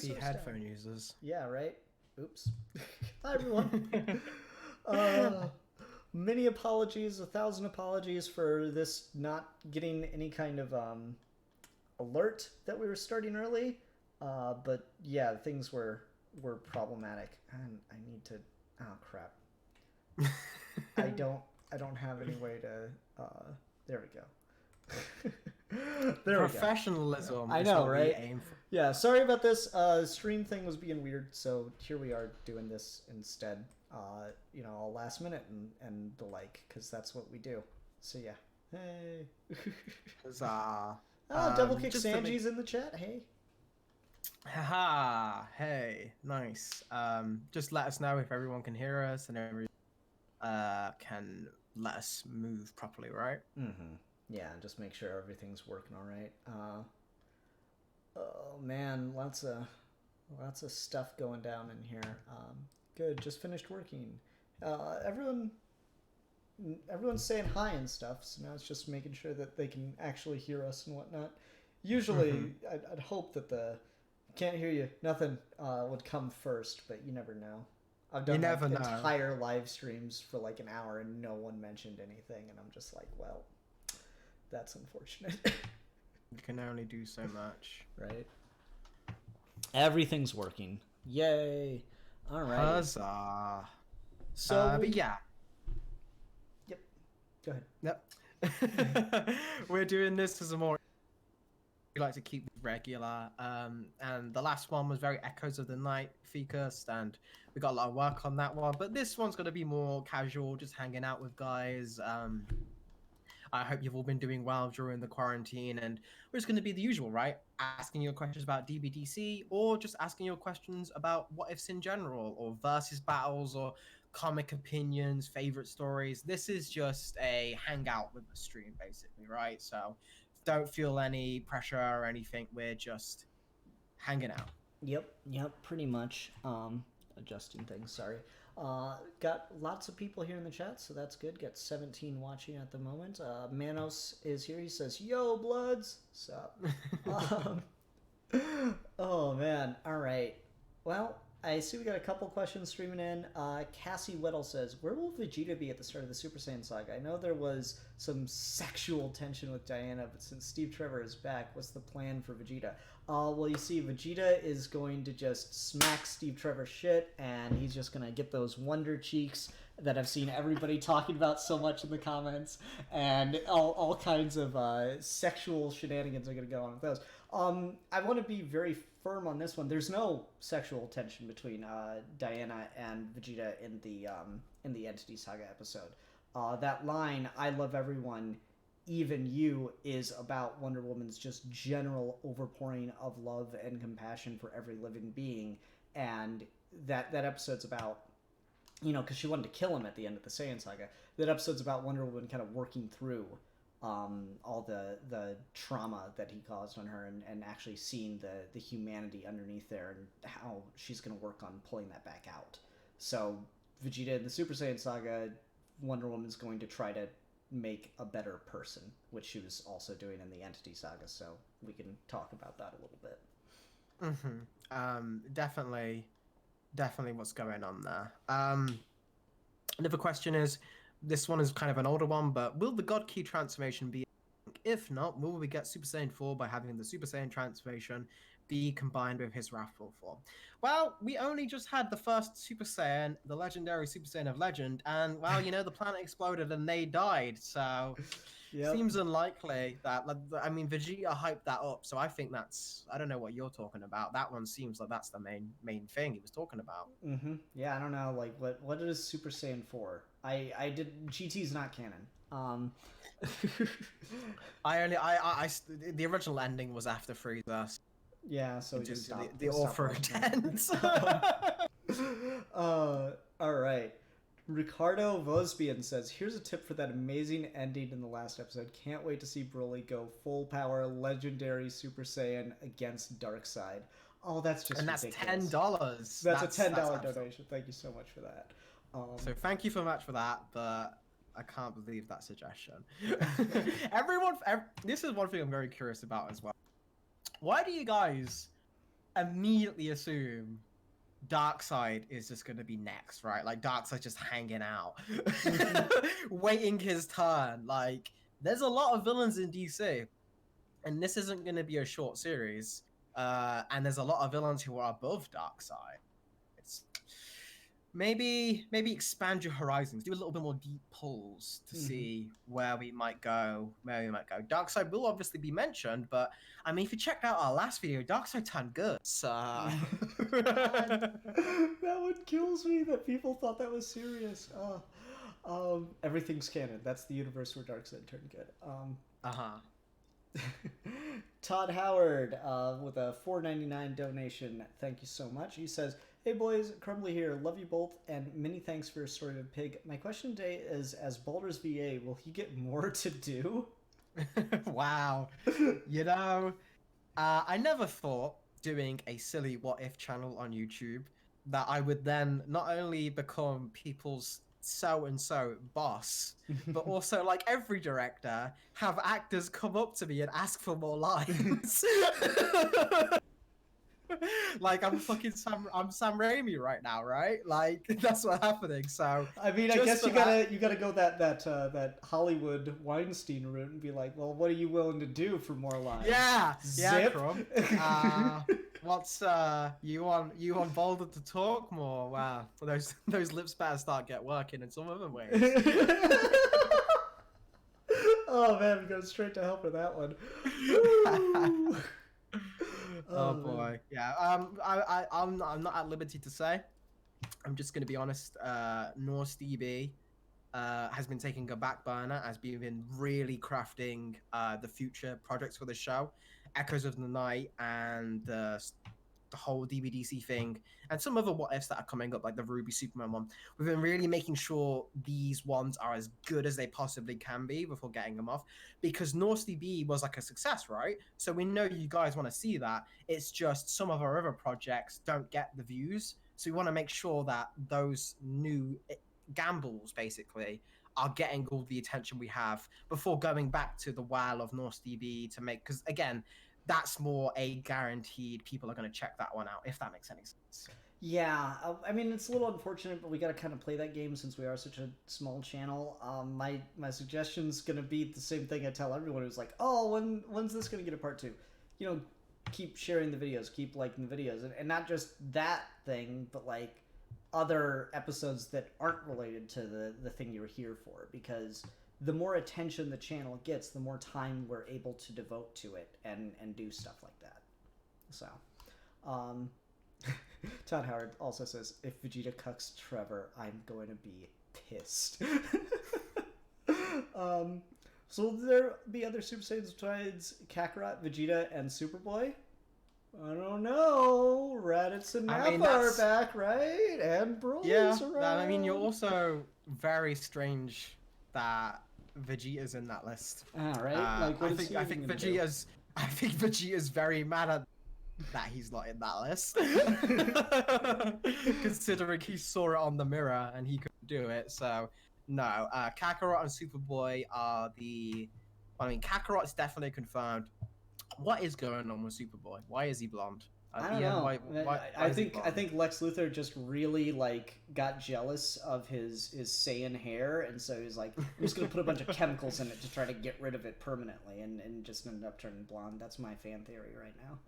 happy headphone users. Yeah, right? Oops. Hi, everyone. Many apologies, 1,000 apologies for this not getting any kind of alert that we were starting early. But yeah, things were problematic, and I need to. Oh crap! I don't have any way to. There we go. There Professionalism I is know, what right? we aim for. Yeah, sorry about this. Stream thing was being weird, so here we are doing this instead. All last minute and the like, because that's what we do. So yeah. Hey. Huzzah. Double kick just Sanji's in the chat. Hey. Haha, hey, nice. Just let us know if everyone can hear us and everyone can let us move properly, right? Mm-hmm. Yeah, and just make sure everything's working all right. Oh man, lots of stuff going down in here. Good, just finished working. Everyone's saying hi and stuff, so now it's just making sure that they can actually hear us and whatnot. Usually, I'd hope that the can't hear you, nothing would come first, but you never know. I've done entire live streams for like an hour and no one mentioned anything, and I'm just like, well, that's unfortunate. You can only do so much. Right? Everything's working. Yay. All right. Huzzah. So, but yeah. Yep. Go ahead. Yep. We're doing this as a more... We like to keep regular. And the last one was very Echoes of the Night focused, and we got a lot of work on that one. But this one's going to be more casual, just hanging out with guys. I hope you've all been doing well during the quarantine, and we're just going to be the usual, right? Asking your questions about DBDC, or just asking your questions about what ifs in general, or versus battles, or comic opinions, favorite stories. This is just a hangout with the stream, basically, right? So don't feel any pressure or anything. We're just hanging out. Yep, pretty much. Adjusting things, sorry. Got lots of people here in the chat, so that's good. Got 17 watching at the moment. Manos is here. He says, "Yo, Bloods." Sup? Oh, man. All right. Well, I see we got a couple questions streaming in. Cassie Weddle says, "Where will Vegeta be at the start of the Super Saiyan saga? I know there was some sexual tension with Diana, but since Steve Trevor is back, what's the plan for Vegeta?" Well, you see, Vegeta is going to just smack Steve Trevor shit, and he's just going to get those wonder cheeks that I've seen everybody talking about so much in the comments, and all kinds of sexual shenanigans are going to go on with those. I want to be very firm on this one. There's no sexual tension between Diana and Vegeta in the Entity Saga episode. That line, "I love everyone, even you," is about Wonder Woman's just general overpouring of love and compassion for every living being, and that episode's about, because she wanted to kill him at the end of the Saiyan Saga. That episode's about Wonder Woman kind of working through all the trauma that he caused on her, and actually seeing the humanity underneath there, and how she's going to work on pulling that back out. So Vegeta in the Super Saiyan Saga, Wonder Woman's going to try to make a better person, which she was also doing in the Entity Saga, so we can talk about that a little bit. Definitely what's going on there. Another question is, this one is kind of an older one, but will the God Key transformation be? If not, will we get Super Saiyan 4 by having the Super Saiyan transformation be combined with his wrathful form? Well, we only just had the first Super Saiyan, the legendary Super Saiyan of Legend, and well, the planet exploded and they died, so seems unlikely that, I mean, Vegeta hyped that up, so I think that's, I don't know what you're talking about. That one seems like that's the main thing he was talking about. Yeah, I don't know, like, what is Super Saiyan 4? I did, GT's not canon. The original ending was after Frieza. Yeah, so we just stopped. The author intends. All right. Ricardo Vosbian says, "Here's a tip for that amazing ending in the last episode. Can't wait to see Broly go full power legendary Super Saiyan against Darkseid." Oh, that's just ridiculous. $10. That's a $10 donation. Thank you so much for that. So thank you so much for that, but I can't believe that suggestion. This is one thing I'm very curious about as well. Why do you guys immediately assume Darkseid is just going to be next, right? Like Darkseid just hanging out, waiting his turn. Like there's a lot of villains in DC, and this isn't going to be a short series. And there's a lot of villains who are above Darkseid. It's maybe expand your horizons, do a little bit more deep pulls to see where we might go. Darkseid will obviously be mentioned, but I mean, if you checked out our last video, Darkseid turned good. So God, that one kills me that people thought that was serious. Everything's canon. That's the universe where Darkseid turned good. Todd Howard with a $4.99 donation. Thank you so much. He says, "Hey boys, Crumbly here. Love you both, and many thanks for your story of a pig. My question today is, as Baldur's VA, will he get more to do?" Wow. You know, I never thought doing a silly what if channel on YouTube that I would then not only become people's so and so boss, but also, like every director, have actors come up to me and ask for more lines. Like I'm Sam Raimi right now, right? Like that's what's happening. So I mean, I guess you gotta go that Hollywood Weinstein route and be like, well, what are you willing to do for more lines? Yeah, Zip. What's you want Boulder to talk more? Wow, those lips better start get working in some other ways. Oh man, I'm going straight to hell for that one. Oh boy, yeah. I'm not at liberty to say. I'm just gonna be honest. Norse DB has been taking a back burner as being been really crafting the future projects for the show, Echoes of the Night and the whole DBDC thing, and some other what ifs that are coming up, like the Ruby Superman one. We've been really making sure these ones are as good as they possibly can be before getting them off, because Norse DB was like a success, right? So we know you guys want to see that. It's just some of our other projects don't get the views, so we want to make sure that those new gambles basically are getting all the attention we have before going back to the well of Norse DB to make, because again, that's more a guaranteed people are going to check that one out, if that makes any sense. Yeah, I mean, it's a little unfortunate, but we got to kind of play that game since we are such a small channel. My suggestion's going to be the same thing I tell everyone who's like, oh, when's this going to get a part 2? You know, keep sharing the videos, keep liking the videos, and not just that thing, but like other episodes that aren't related to the thing you're here for, because the more attention the channel gets, the more time we're able to devote to it and do stuff like that. So, Todd Howard also says, if Vegeta cucks Trevor, I'm going to be pissed. So will there be other Super Saiyans besides Kakarot, Vegeta, and Superboy? I don't know. Raditz and Nappa are back, right? And Broly's around. I mean, you're also very strange that Vegeta's in that list. Right? Like, I think Vegeta's very mad at that he's not in that list, considering he saw it on the mirror and he couldn't do it. So no, Kakarot and Superboy are the. I mean, Kakarot's definitely confirmed. What is going on with Superboy? Why is he blonde? I don't know. I think Lex Luthor just really like got jealous of his Saiyan hair, and so he's like, I'm just gonna put a bunch of chemicals in it to try to get rid of it permanently, and just ended up turning blonde. That's my fan theory right now.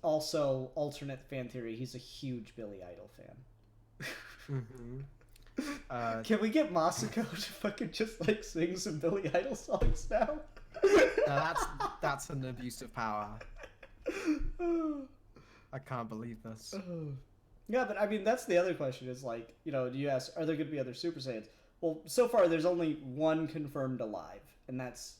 Also, alternate fan theory: he's a huge Billy Idol fan. Can we get Masako to fucking just like sing some Billy Idol songs now? That's an abuse of power. I can't believe this. Yeah, but I mean, that's the other question is like, you know, do you ask, are there going to be other Super Saiyans? Well, so far there's only one confirmed alive, and that's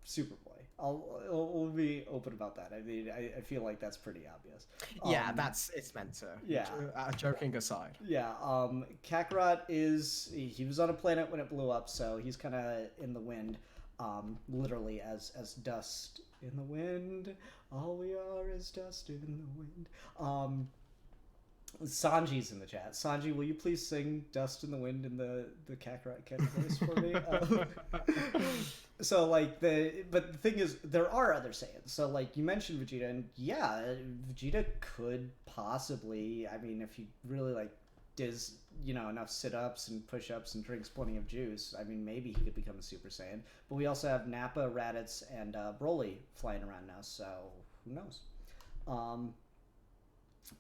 Superboy. We'll be open about that. I mean, I feel like that's pretty obvious. Yeah, it's meant to. Yeah. Joking aside. Yeah. Kakarot he was on a planet when it blew up, so he's kind of in the wind, literally as dust in the wind. All we are is dust in the wind. Sanji's in the chat. Sanji, will you please sing "Dust in the Wind" in the Kakarot Ken voice for me? So like but the thing is, there are other Saiyans. So like you mentioned Vegeta, and yeah, Vegeta could possibly. I mean, if he really like does enough sit-ups and push-ups and drinks plenty of juice, I mean maybe he could become a Super Saiyan. But we also have Nappa, Raditz, and Broly flying around now, so who knows?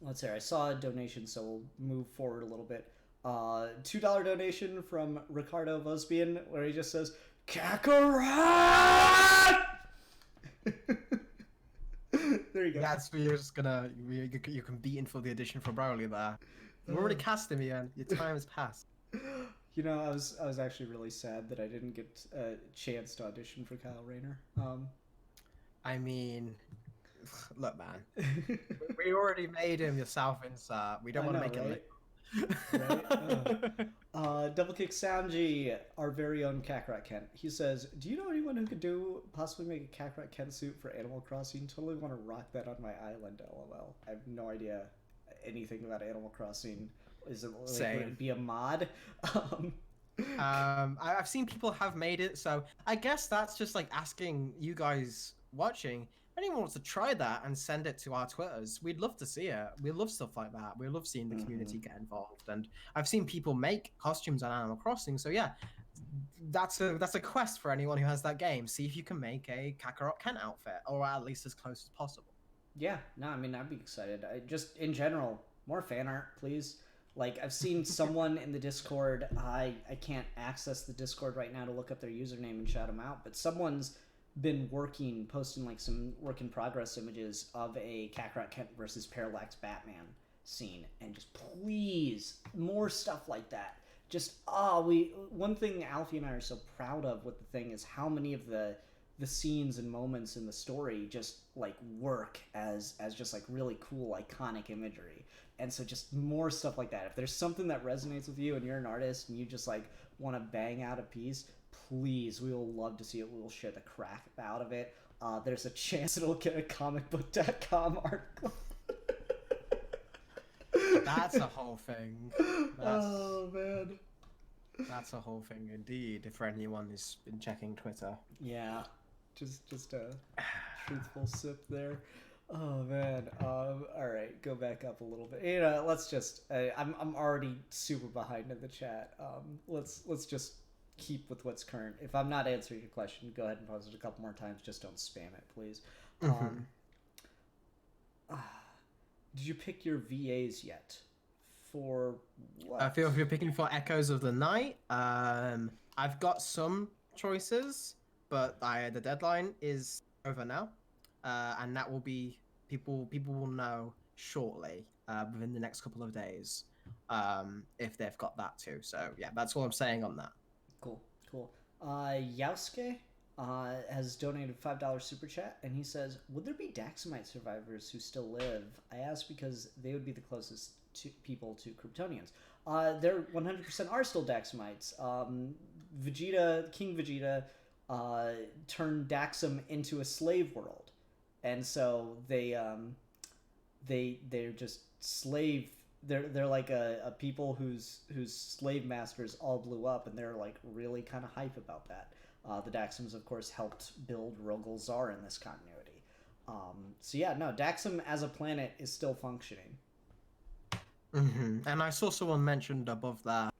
Let's see. I saw a donation, so we'll move forward a little bit. $2 donation from Ricardo Vosbian, where he just says Kakarot. There you go. That's where you're just gonna you can beat in for the audition for Broly there. You've already cast him, Ian. Your time has passed. I was actually really sad that I didn't get a chance to audition for Kyle Rayner. I mean, look, man, we already made him your South insert. We don't want to make right? it. Right? Double Kick Samji, our very own Kakarot Kent. He says, "Do you know anyone who could possibly make a Kakarot Kent suit for Animal Crossing? Totally want to rock that on my island." LOL. I have no idea anything about Animal Crossing. Is it would it be a mod? I've seen people have made it, so I guess that's just like asking you guys watching. If anyone wants to try that and send it to our Twitters, we'd love to see it. We love stuff like that. We love seeing the community get involved, and I've seen people make costumes on Animal Crossing. So yeah, that's a quest for anyone who has that game. See if you can make a Kakarot Kent outfit, or at least as close as possible. Yeah, no, I mean I'd be excited. I just in general, more fan art, please. Like I've seen someone in the Discord. I can't access the Discord right now to look up their username and shout them out, but someone's been posting like some work in progress images of a Kakarot Kent versus Parallax Batman scene, and just please more stuff like that. Just one thing Alfie and I are so proud of with the thing is how many of the scenes and moments in the story just like work as just like really cool iconic imagery. And so just more stuff like that. If there's something that resonates with you and you're an artist and you just like want to bang out a piece, please, we will love to see it. We will share the crap out of it. There's a chance it'll get a comicbook.com article. That's a whole thing. Oh man, that's a whole thing indeed. For anyone who's been checking Twitter. Yeah, just a truthful sip there. Oh man. All right, go back up a little bit. Let's just. I'm already super behind in the chat. Let's just keep with what's current. If I'm not answering your question, go ahead and pause it a couple more times. Just don't spam it, please. Did you pick your VAs yet? For what? I feel if you're picking for Echoes of the Night, I've got some choices, but the deadline is over now, and that will be people will know shortly, within the next couple of days, if they've got that too. So yeah, that's all I'm saying on that. Cool. Yausuke has donated $5 super chat, and he says, "Would there be Daxamite survivors who still live? I ask because they would be the closest people to Kryptonians. There 100% are still Daxamites. King Vegeta turned Daxam into a slave world, and so they're just slave. They're like a people whose slave masters all blew up, and they're like really kind of hype about that. The Daxams, of course, helped build Rogol Zar in this continuity. So yeah, no, Daxam as a planet is still functioning. And I saw someone mentioned above that,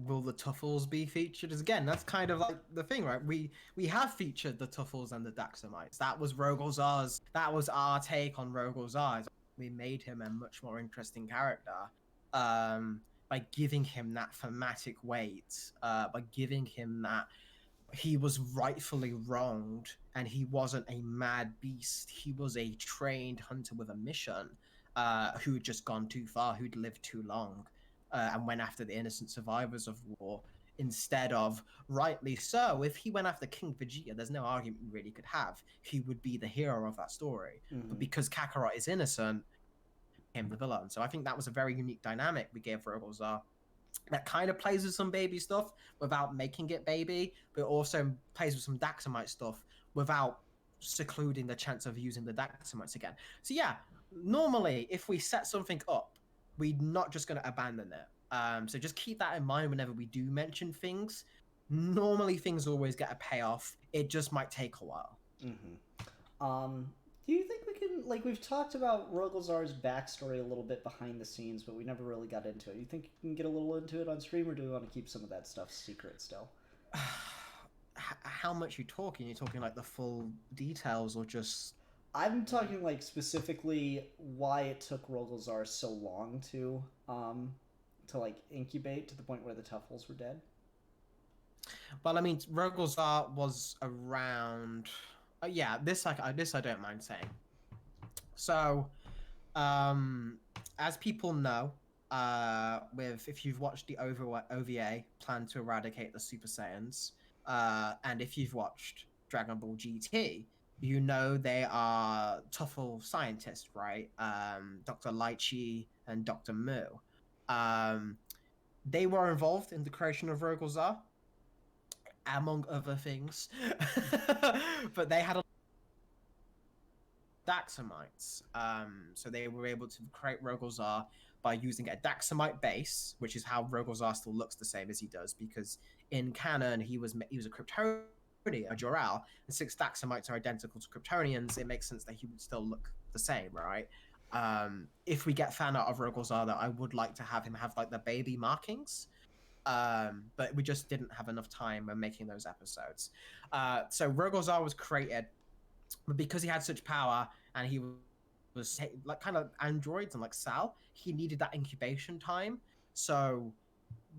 will the Tuffles be featured? As again, that's kind of like the thing, right? We have featured the Tuffles and the Daxamites. That was Rogol Zar's. That was our take on Rogol Zar. We made him a much more interesting character, by giving him that thematic weight, by giving him that he was rightfully wronged and he wasn't a mad beast. He was a trained hunter with a mission, who had just gone too far, who'd lived too long, and went after the innocent survivors of war instead of, rightly so, if he went after King Vegeta, there's no argument you really could have. He would be the hero of that story. But because Kakarot is innocent, him the villain. So I think that was a very unique dynamic we gave Rogol Zar. That kind of plays with some baby stuff without making it baby, but also plays with some Daxamite stuff without secluding the chance of using the Daxamites again. So yeah, normally if we set something up, we're not just going to abandon it. So just keep that in mind whenever we do mention things. Normally things always get a payoff. It just might take a while. Do you think we can, like, we've talked about Rogozar's backstory a little bit behind the scenes, but we never really got into it. You think you can get a little into it on stream, or do we want to keep some of that stuff secret still? How much you talking? You're talking like the full details, or just? I'm talking like specifically why it took Rogozar so long to like incubate to the point where the Tuffles were dead. Well, I mean, Rogozar was around. Yeah, this I don't mind saying. So, as people know, if you've watched the OVA, Plan to Eradicate the Super Saiyans, and if you've watched Dragon Ball GT, you know they are Tuffle scientists, right? Dr. Lychee and Dr. Mu. They were involved in the creation of Rogozar, among other things. But they had a Daxamites. So they were able to create Rogozar by using a Daxamite base, which is how Rogozar still looks the same as he does, because in canon he was a Kryptonian, a Jor-El, and since Daxamites are identical to Kryptonians, it makes sense that he would still look the same, right? If we get fan art of Rogozar, though, I would like to have him have like the baby markings. But we just didn't have enough time when making those episodes. So Rogozar was created, but because he had such power and he was like kind of androids and like Sal, he needed that incubation time. So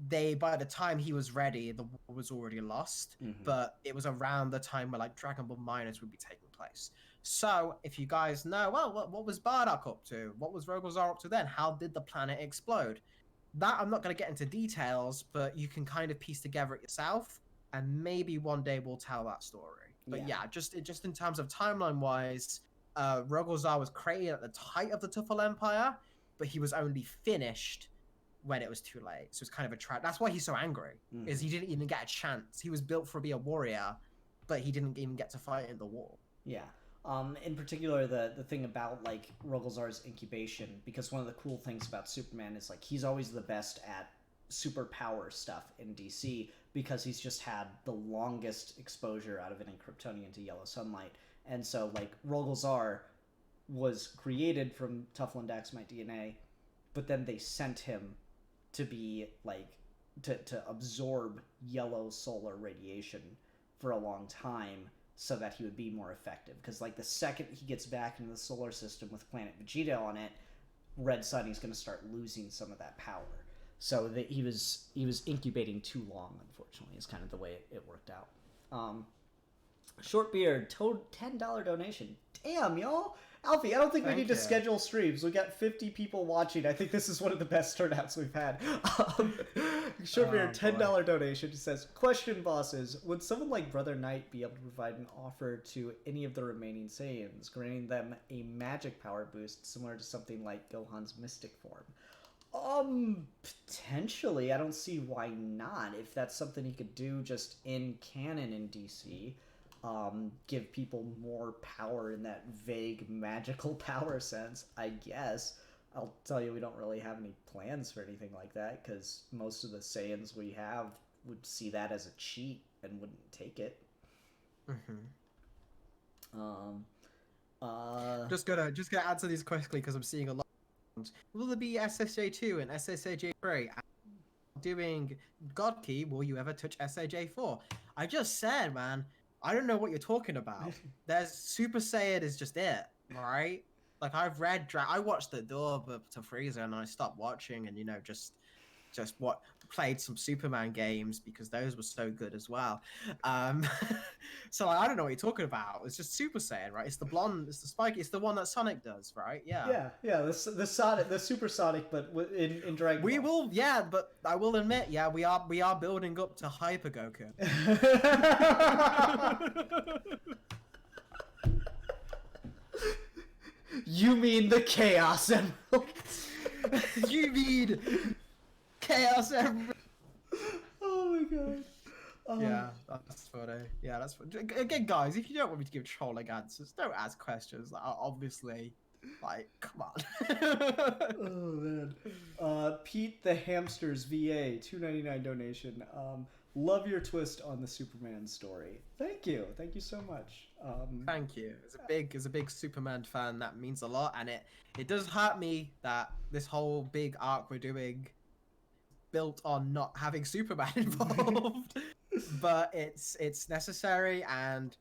by the time he was ready, the war was already lost. Mm-hmm. But it was around the time where like Dragon Ball Minors would be taking place. So if you guys know, well, what was Bardock up to? What was Rogozar up to then? How did the planet explode? That I'm not going to get into details, but you can kind of piece together it yourself, and maybe one day we'll tell that story. But yeah, just in terms of timeline wise, Rogozar was created at the height of the Tuffle Empire, but he was only finished when it was too late. So it's kind of a trap. That's why he's so angry, is he didn't even get a chance. He was built to be a warrior, but he didn't even get to fight in the war. Yeah. In particular, the thing about like Rogozar's incubation, because one of the cool things about Superman is like he's always the best at superpower stuff in DC because he's just had the longest exposure out of any Kryptonian to yellow sunlight. And so like Rogozar was created from Tuffle and Daxamite DNA, but then they sent him to be like to absorb yellow solar radiation for a long time so that he would be more effective. Because like the second he gets back into the solar system with planet Vegeta on it, Red Sunny's going to start losing some of that power. So that he was incubating too long, unfortunately, is kind of the way it worked out. Shortbeard, $10 donation. Damn, y'all. Alfie, I don't think we need to schedule streams. We got 50 people watching. I think this is one of the best turnouts we've had. Shortbeard, $10 donation. He says, question, bosses. Would someone like Brother Knight be able to provide an offer to any of the remaining Saiyans, granting them a magic power boost similar to something like Gohan's mystic form? Potentially. I don't see why not. If that's something he could do just in canon in DC. Give people more power in that vague magical power sense, I guess. I'll tell you, we don't really have any plans for anything like that, because most of the Saiyans we have would see that as a cheat and wouldn't take it. Just gonna answer these quickly because I'm seeing a lot. Will there be SSJ2 and SSJ3? Doing God Key, will you ever touch SSJ4? I just said, man, I don't know what you're talking about. There's Super Saiyan is just it, alright? Like I've read, I watched the door to Frieza and I stopped watching and just played some Superman games because those were so good as well. So I don't know what you're talking about. It's just Super Saiyan, right? It's the blonde, it's the spike, it's the one that Sonic does, right? Yeah. Yeah. The Sonic, the Super Sonic, but in Dragon Ball. We will, yeah, but I will admit, yeah, we are building up to Hyper Goku. You mean the Chaos Emerald? You mean Chaos Emerald? Oh my god. Yeah, that's funny. Yeah, that's funny. Again, guys, if you don't want me to give trolling answers, don't ask questions that are obviously like, come on. Oh man. Pete the Hamster's VA 2.99 donation. Love your twist on the Superman story. Thank you. Thank you so much. Thank you. As a big Superman fan, that means a lot, and it does hurt me that this whole big arc we're doing built on not having Superman involved. But it's necessary, and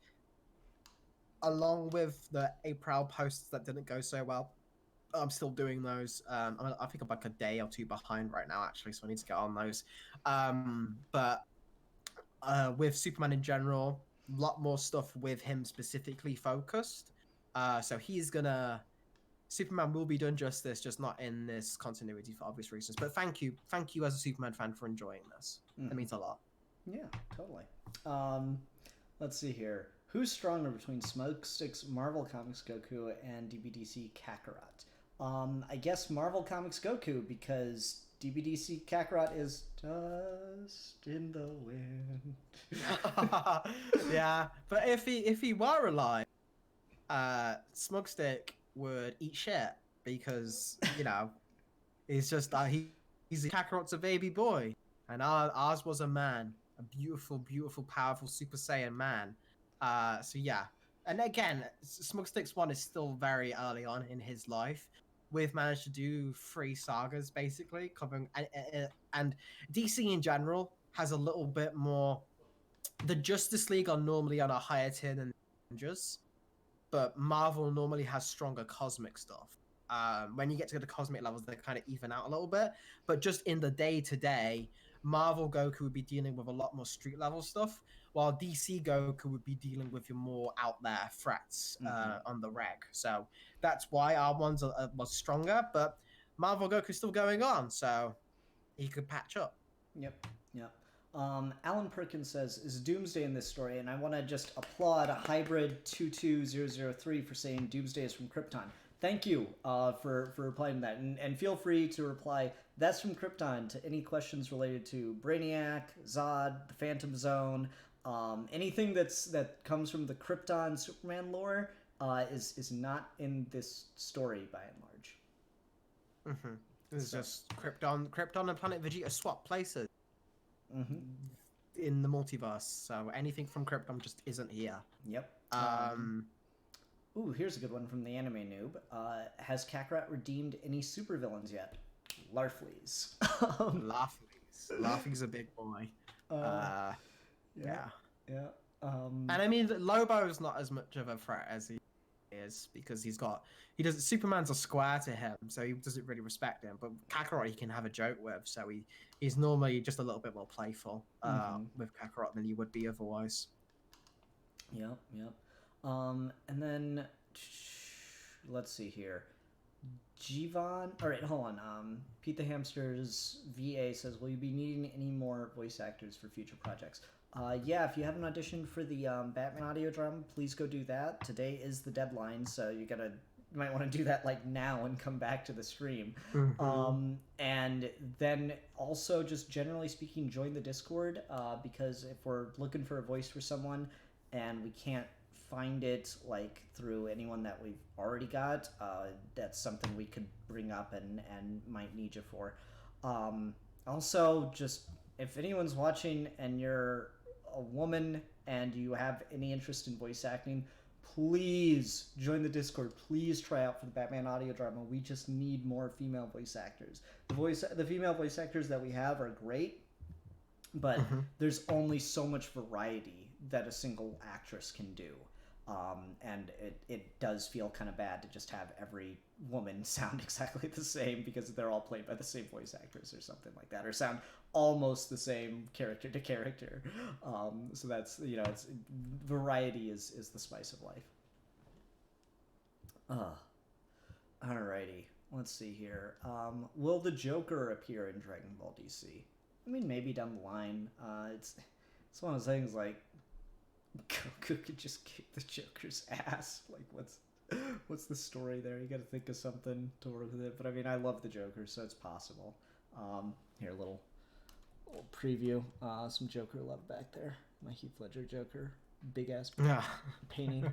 along with the April posts that didn't go so well, I'm still doing those. I think I'm like a day or two behind right now, actually, so I need to get on those. But with Superman in general, a lot more stuff with him specifically focused. So he's gonna Superman will be done justice, just not in this continuity for obvious reasons. But thank you as a Superman fan for enjoying this. That means a lot. Yeah, totally. Let's see here. Who's stronger between Smokestick's Marvel Comics Goku and DBDC Kakarot? I guess Marvel Comics Goku, because DBDC Kakarot is dust in the wind. Yeah, but if he were alive, Smugstick would eat shit because he's just he's Kakarot's a baby boy, and ours was a man, a beautiful, beautiful, powerful Super Saiyan man. So yeah, and again, Smugstick's one is still very early on in his life. We've managed to do 3 sagas basically covering, and DC in general has a little bit more. The Justice League are normally on a higher tier than the Avengers, but Marvel normally has stronger cosmic stuff. When you get to the cosmic levels, they kind of even out a little bit. But just in the day-to-day, Marvel Goku would be dealing with a lot more street level stuff, while DC Goku would be dealing with your more out there threats on the reg. So that's why our ones was stronger. But Marvel Goku's still going on, so he could patch up. Yep. Alan Perkins says, is Doomsday in this story? And I want to just applaud Hybrid 22003 for saying Doomsday is from Krypton. Thank you for replying to that. And feel free to reply, that's from Krypton, to any questions related to Brainiac, Zod, the Phantom Zone, anything that comes from the Krypton Superman lore is not in this story by and large. This is just Krypton and Planet Vegeta swap places. In the multiverse, so anything from Krypton just isn't here. Yep. Ooh, here's a good one from the Anime Noob. Has Kakarot redeemed any supervillains yet? Larfleeze. Laughing's a big boy. Yeah. And I mean, Lobo's not as much of a threat as he is because Superman's a square to him, so he doesn't really respect him. But Kakarot he can have a joke with, so he's normally just a little bit more playful with Kakarot than he would be otherwise. Yep. And then let's see here. Jivan. All right, hold on. Pete the Hamster's VA says, "Will you be needing any more voice actors for future projects?" Yeah, if you have an audition for the Batman audio drama, please go do that. Today is the deadline, so you might want to do that like now and come back to the stream. And then also, just generally speaking, join the Discord because if we're looking for a voice for someone and we can't find it like through anyone that we've already got, that's something we could bring up and might need you for. Also, just if anyone's watching and you're a woman and you have any interest in voice acting, please join the Discord. Please try out for the Batman audio drama. We just need more female voice actors. The female voice actors that we have are great, but there's only so much variety that a single actress can do. And it does feel kind of bad to just have every woman sound exactly the same because they're all played by the same voice actors or something like that, or sound almost the same character to character. So that's, it's variety is the spice of life. Alrighty, let's see here. Will the Joker appear in Dragon Ball DC? I mean, maybe down the line. It's one of those things like Goku could just kick the Joker's ass. Like, what's the story there? You got to think of something to work with it. But I mean, I love the Joker, so it's possible. Here, little little preview. Some Joker love back there. My Heath Ledger Joker, big ass Yeah. painting.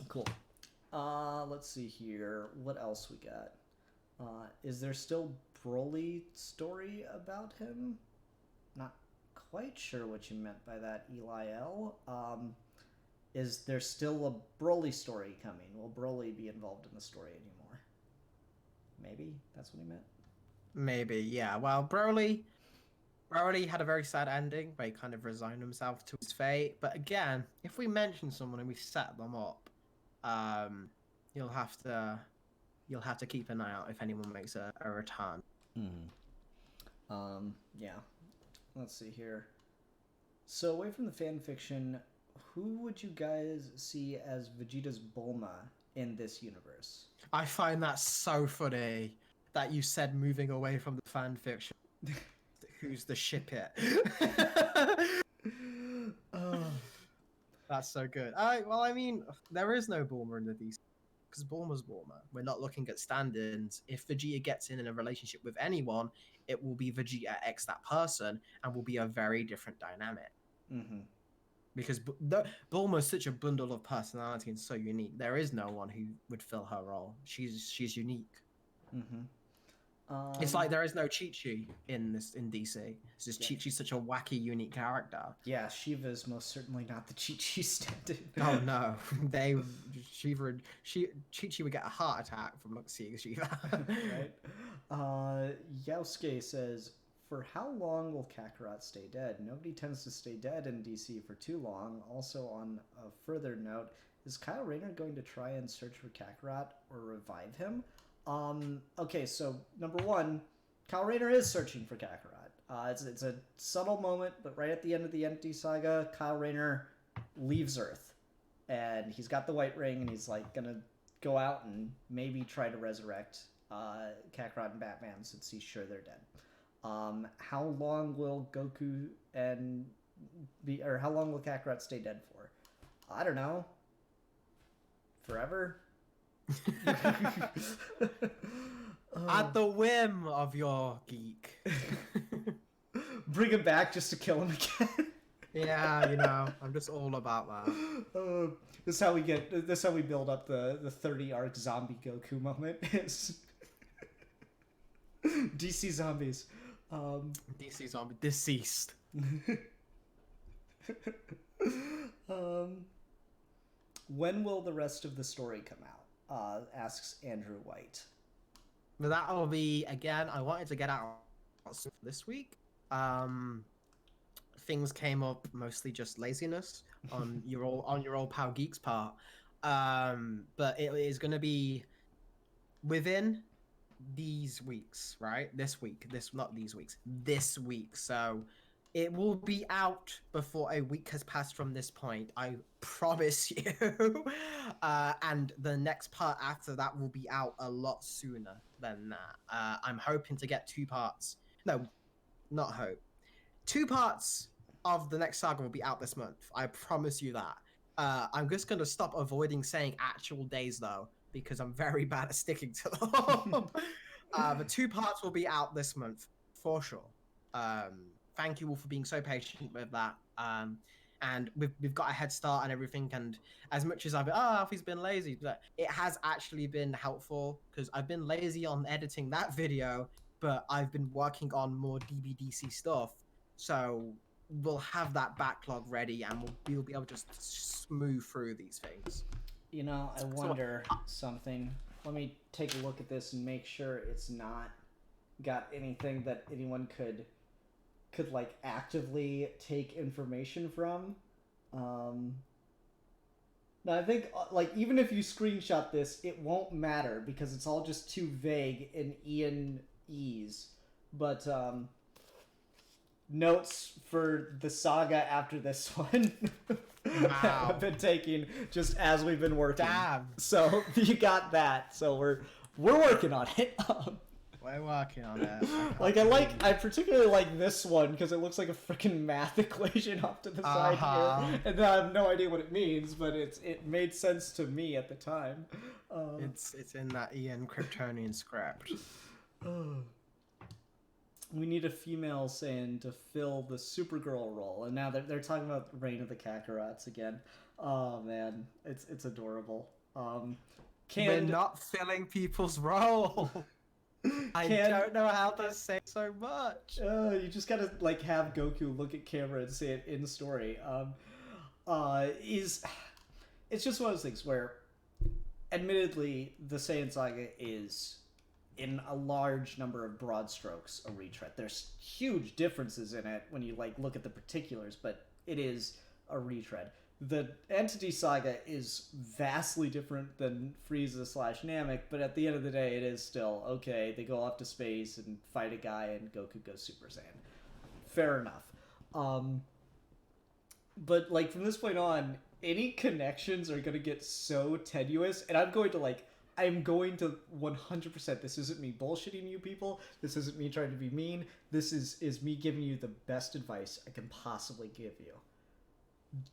Cool. Let's see here. What else we got? Is there still Broly story about him? Not quite sure what you meant by that, Eli L. Is there still a Broly story coming? Will Broly be involved in the story anymore? Maybe that's what he meant. Maybe, yeah. Well, Broly had a very sad ending where he kind of resigned himself to his fate. But again, if we mention someone and we set them up, you'll have to keep an eye out if anyone makes a return. Yeah. Let's see here. So away from the fan fiction, who would you guys see as Vegeta's Bulma in this universe? I find that so funny that you said moving away from the fan fiction. Who's the ship it? That's so good. Well, I mean, there is no Bulma in the DC because Bulma's Bulma. We're not looking at stand-ins. If Vegeta gets in a relationship with anyone, it will be Vegeta X that person, and will be a very different dynamic. Mm-hmm. Because Bulma is such a bundle of personality and so unique. There is no one who would fill her role. She's unique. Mm-hmm. It's like there is no Chi-Chi in DC. It's just Chi-Chi's such a wacky, unique character. Yeah, Shiva is most certainly not the Chi-Chi stand-in. Oh no, Chi-Chi would get a heart attack from seeing Shiva. Right. Yausuke says, for how long will Kakarot stay dead? Nobody tends to stay dead in DC for too long. Also, on a further note, is Kyle Rayner going to try and search for Kakarot or revive him? Okay, so number one, Kyle Rayner is searching for Kakarot. It's a subtle moment, but right at the end of the Empty Saga, Kyle Rayner leaves Earth. And he's got the White Ring, and he's like gonna go out and maybe try to resurrect Kakarot and Batman since he's sure they're dead. How long will Goku how long will Kakarot stay dead for? I don't know. Forever? At the whim of your geek. Bring him back just to kill him again. Yeah, I'm just all about that. This is how we build up the 30 arc zombie Goku moment. Is DC zombies. DC zombie deceased. When will the rest of the story come out? Asks Andrew White. That'll be, again, I wanted to get out this week. Things came up, mostly just laziness on your old pal Geek's part. But it is going to be within these weeks, right? This week. Not these weeks. This week. So it will be out before a week has passed from this point. I promise you. And the next part after that will be out a lot sooner than that. I'm hoping to get 2 parts. No, not hope. 2 parts of the next saga will be out this month. I promise you that. I'm just going to stop avoiding saying actual days, though, because I'm very bad at sticking to them. The 2 parts will be out this month, for sure. Thank you all for being so patient with that. And we've got a head start and everything. And as much as I've been, Alfie's been lazy, but it has actually been helpful because I've been lazy on editing that video, but I've been working on more DBDC stuff. So we'll have that backlog ready and we'll be able to just smooth through these things. I wonder something. Let me take a look at this and make sure it's not got anything that anyone could like actively take information from. Now I think like even if you screenshot this, it won't matter because it's all just too vague in Ian-ese. But notes for the saga after this one have been taken just as we've been working. Damn. So you got that. So we're working on it. We're working on it. I particularly like this one because it looks like a freaking math equation off to the side here, and I have no idea what it means, but it made sense to me at the time. It's in that Ian Kryptonian script. we need a female Saiyan to fill the Supergirl role, and now they're talking about Reign of the Kakarats again. Oh man, it's adorable. We're Canned not filling people's role. I Can don't know how to say so much. you just gotta like have Goku look at camera and say it in story. Is It's just one of those things where, admittedly, the Saiyan Saga is, in a large number of broad strokes, a retread. There's huge differences in it when you like look at the particulars, but it is a retread. The Entity Saga is vastly different than Frieza / Namek, but at the end of the day, it is still okay. They go off to space and fight a guy, and Goku goes Super Saiyan. Fair enough. But like from this point on, any connections are gonna get so tenuous, and I'm going to 100%. This isn't me bullshitting you people. This isn't me trying to be mean. This is me giving you the best advice I can possibly give you.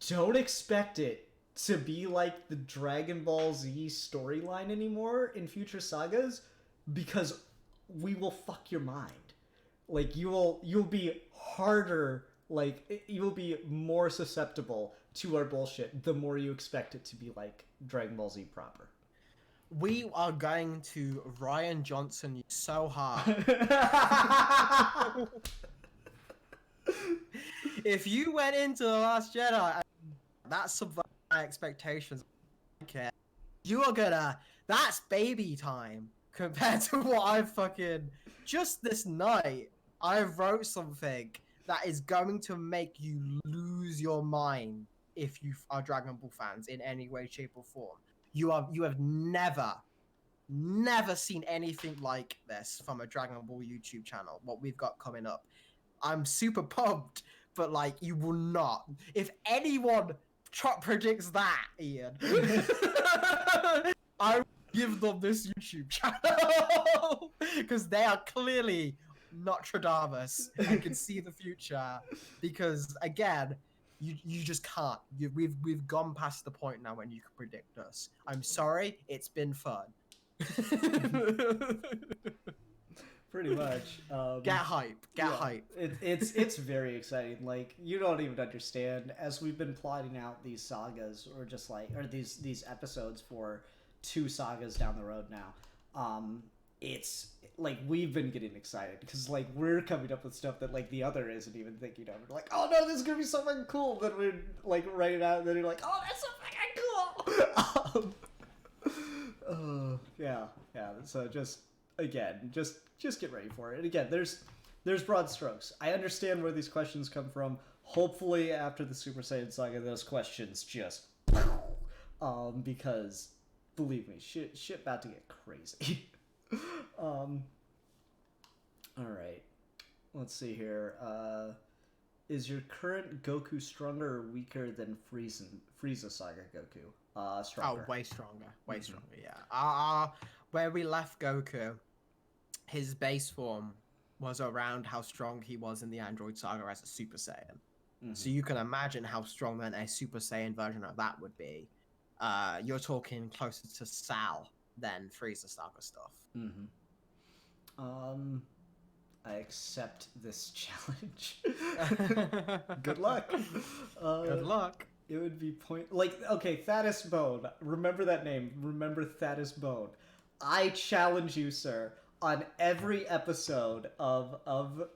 Don't expect it to be like the Dragon Ball Z storyline anymore in future sagas, because we will fuck your mind. Like you'll be harder, like you will be more susceptible to our bullshit the more you expect it to be like Dragon Ball Z proper. We are going to Ryan Johnson you so hard. If you went into The Last Jedi, that's subverted my expectations. Okay, you are gonna. That's baby time compared to what I fucking. Just this night, I wrote something that is going to make you lose your mind if you are Dragon Ball fans in any way, shape, or form. You have never seen anything like this from a Dragon Ball YouTube channel. What we've got coming up, I'm super pumped, but like you will not. If anyone predicts that, Ian, I will give them this YouTube channel because they are clearly Nostradamus and can see the future. Because again, you just can't. We've gone past the point now when you can predict us. I'm sorry, it's been fun. Pretty much. Get hype. Get hype. It's very exciting. Like you don't even understand. As we've been plotting out these sagas, or just like, or these episodes for 2 sagas down the road now. It's like we've been getting excited because like we're coming up with stuff that like the other isn't even thinking of. We're like, oh no, this is gonna be so fucking cool. Then we're like write it out, and then you're like, oh, that's so fucking cool. Yeah. So just get ready for it. And again, there's broad strokes. I understand where these questions come from. Hopefully, after the Super Saiyan Saga, those questions just because believe me, shit about to get crazy. All right. Let's see here. Is your current Goku stronger or weaker than Frieza Saga Goku? Stronger. Oh, way stronger. Way stronger, yeah. Where we left Goku, his base form was around how strong he was in the Android Saga as a Super Saiyan. Mm-hmm. So you can imagine how strong then a Super Saiyan version of that would be. You're talking closer to Sal than Frieza Saga stuff. Mm-hmm. I accept this challenge. Good luck. Good luck. It would be okay, Thaddeus Bone. Remember that name. Remember Thaddeus Bone. I challenge you, sir, on every episode of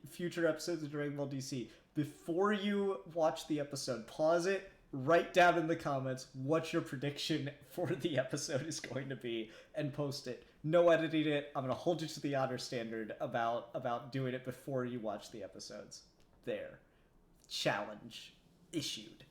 future episodes of Dragon Ball DC. Before you watch the episode, pause it, write down in the comments what your prediction for the episode is going to be, and post it. No editing it. I'm going to hold you to the honor standard about doing it before you watch the episodes. There. Challenge issued.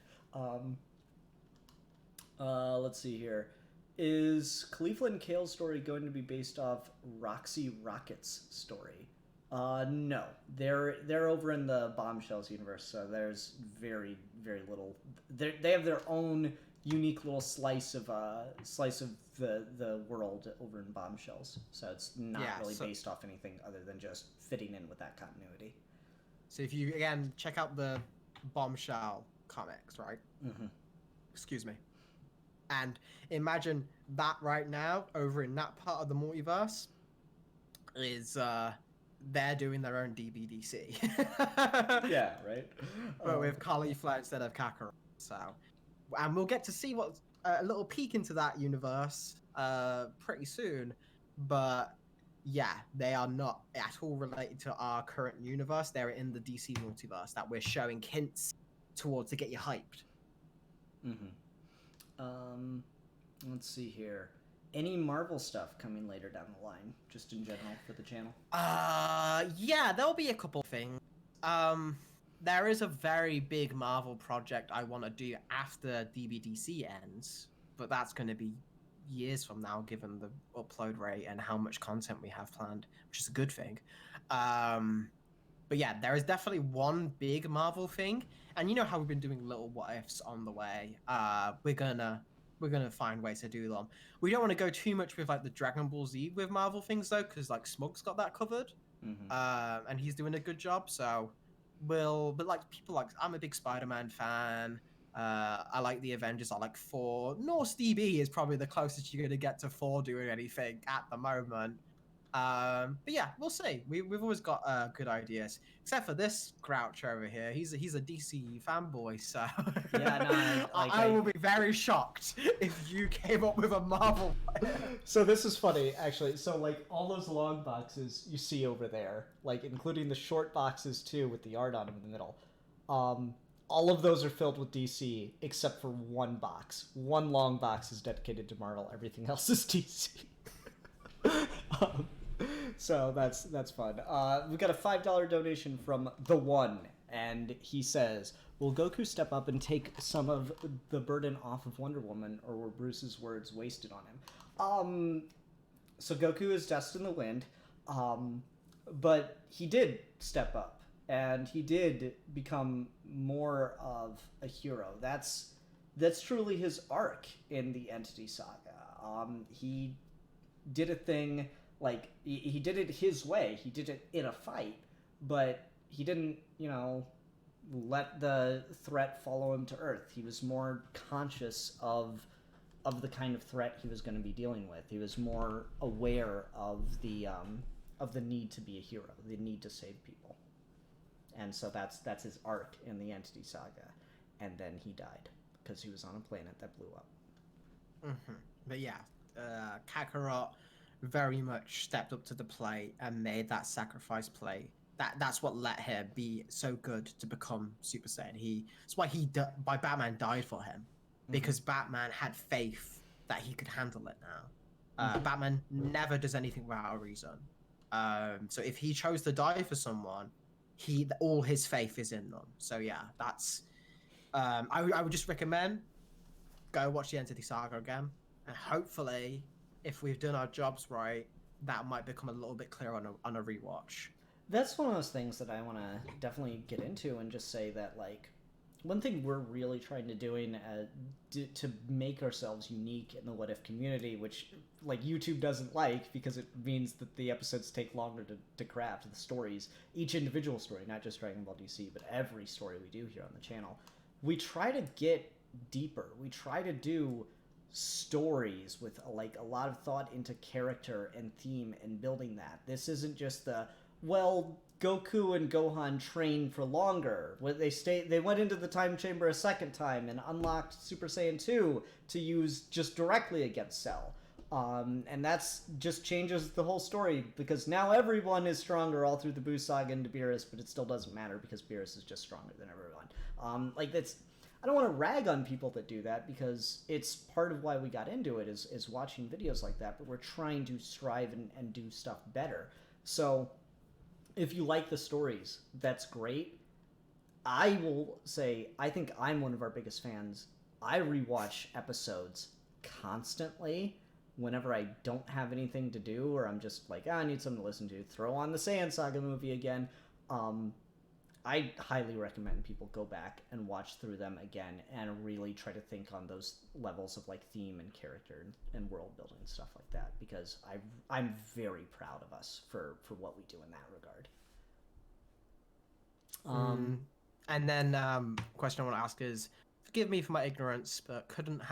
Let's see here. Is Khalifa and Kale's story going to be based off Roxy Rocket's story? No. They're over in the Bombshells universe, so there's very, very little. They have their own unique little slice of the world over in Bombshells, so it's not really based off anything other than just fitting in with that continuity. So if you again check out the Bombshell comics, right? Mm-hmm. Excuse me. And imagine that right now over in that part of the multiverse is they're doing their own DBDC. Yeah, right. But with Caulifla instead of Kakarot. So, and we'll get to see what a little peek into that universe pretty soon. But yeah, they are not at all related to our current universe. They're in the DC multiverse that we're showing hints towards to get you hyped. Let's see here. Any Marvel stuff coming later down the line, just in general for the channel? Yeah, there'll be a couple things. There is a very big Marvel project I want to do after DBDC ends, but that's going to be years from now, given the upload rate and how much content we have planned, which is a good thing. But yeah, there is definitely one big Marvel thing, and you know how we've been doing little what ifs on the way. We're gonna find ways to do them. We don't want to go too much with like the Dragon Ball Z with Marvel things though, because like Smug's got that covered, and he's doing a good job. So but like people like I'm a big Spider-Man fan. I like the Avengers. I like Thor. Norse DB is probably the closest you're gonna get to Thor doing anything at the moment. But yeah, we'll see. We've always got good ideas, except for this Grouch over here. He's a DC fanboy, so Yeah, no, I will be very shocked if you came up with a Marvel. So this is funny, actually. So like all those long boxes you see over there, like including the short boxes too with the art on them in the middle, all of those are filled with DC except for one box. One long box is dedicated to Marvel. Everything else is DC. So that's fun. We got a $5 donation from The One, and he says, will Goku step up and take some of the burden off of Wonder Woman, or were Bruce's words wasted on him? So Goku is dust in the wind, but he did step up, and he did become more of a hero. That's truly his arc in the Entity Saga. He did a thing, like, he did it his way. He did it in a fight, but he didn't, let the threat follow him to Earth. He was more conscious of the kind of threat he was going to be dealing with. He was more aware of the need to be a hero, the need to save people. And so that's his arc in the Entity Saga. And then he died because he was on a planet that blew up. But yeah, Kakarot very much stepped up to the plate and made that sacrifice play. That's what let him be so good to become Super Saiyan. That's why Batman died for him, because Batman had faith that he could handle it now. Batman never does anything without a reason. So if he chose to die for someone, all his faith is in them. So yeah, that's I would just recommend go watch the Entity Saga again, and hopefully, if we've done our jobs right, that might become a little bit clearer on a rewatch. That's one of those things that I want to definitely get into and just say that, like, one thing we're really trying to to make ourselves unique in the What If community, which, like, YouTube doesn't like because it means that the episodes take longer to craft, the stories, each individual story, not just Dragon Ball DC, but every story we do here on the channel. We try to get deeper. We try to do stories with like a lot of thought into character and theme and building that. This isn't just Goku and Gohan trained for longer. They went into the time chamber a second time and unlocked Super Saiyan 2 to use just directly against Cell. And that's just changes the whole story, because now everyone is stronger all through the Buu Saga into Beerus, but it still doesn't matter because Beerus is just stronger than everyone. I don't want to rag on people that do that, because it's part of why we got into it is watching videos like that, but we're trying to strive and do stuff better. So if you like the stories, that's great. I will say, I think I'm one of our biggest fans. I rewatch episodes constantly whenever I don't have anything to do, or I'm just like, I need something to listen to. Throw on the Saiyan Saga movie again. I highly recommend people go back and watch through them again and really try to think on those levels of like theme and character and world building and stuff like that, because I'm very proud of us for what we do in that regard. And then question I want to ask is, forgive me for my ignorance, but couldn't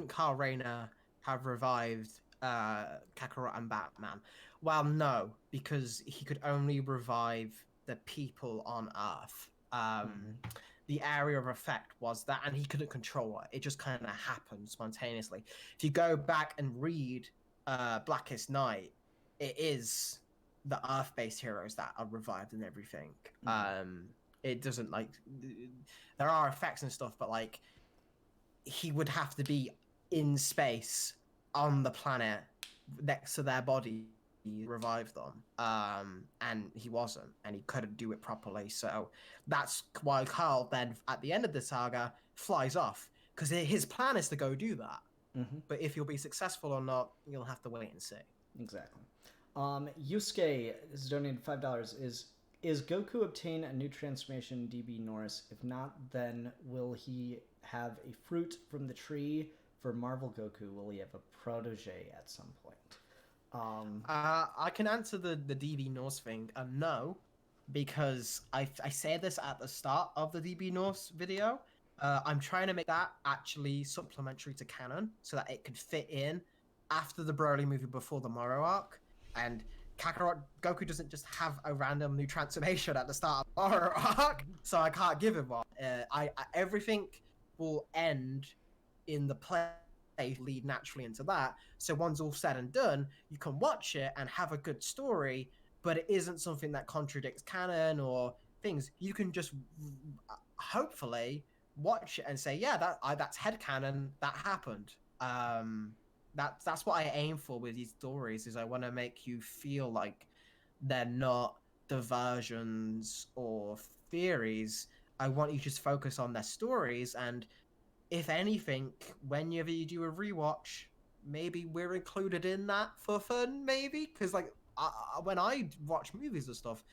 Carl Rayner have revived Kakarot and Batman. Well, no, because he could only revive the people on Earth. The area of effect was that, and he couldn't control it. It just kind of happened spontaneously. If you go back and read Blackest Night, it is the Earth-based heroes that are revived and everything. It doesn't like there are effects and stuff, but like he would have to be in space on the planet next to their body revive them, and he wasn't, and he couldn't do it properly. So that's why Carl then at the end of the saga flies off, because his plan is to go do that. But if he'll be successful or not, you'll have to wait and see. Exactly. Yusuke is donated $5. Is Goku obtain a new transformation in DB Norse? If not, then will he have a fruit from the tree? For Marvel Goku, will he have a protege at some point? I can answer the DB Norse thing. No, because I say this at the start of the DB Norse video. I'm trying to make that actually supplementary to canon so that it could fit in after the Broly movie, before the Moro arc. And Kakarot Goku doesn't just have a random new transformation at the start of Moro arc, so I can't give him one. Everything will end in the play, lead naturally into that. So once all said and done, you can watch it and have a good story, but it isn't something that contradicts canon or things. You can just hopefully watch it and say, yeah, that's headcanon, that happened. That's what I aim for with these stories, is I want to make you feel like they're not diversions or theories. I want you to just focus on their stories, and if anything, whenever you do a rewatch, maybe we're included in that for fun, maybe? Because, like, when I watch movies and stuff,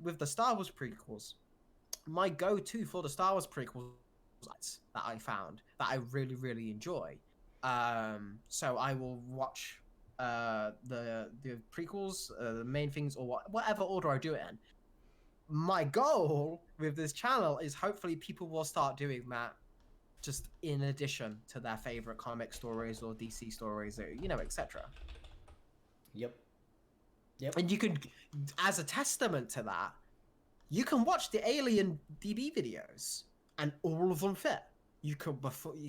with the Star Wars prequels, my go-to for the Star Wars prequels that I found that I really, really enjoy. So I will watch the prequels, the main things, or whatever order I do it in. My goal with this channel is hopefully people will start doing that, just in addition to their favorite comic stories or DC stories, or etc. Yep. And you can, as a testament to that, you can watch the Alien DB videos, and all of them fit. You could,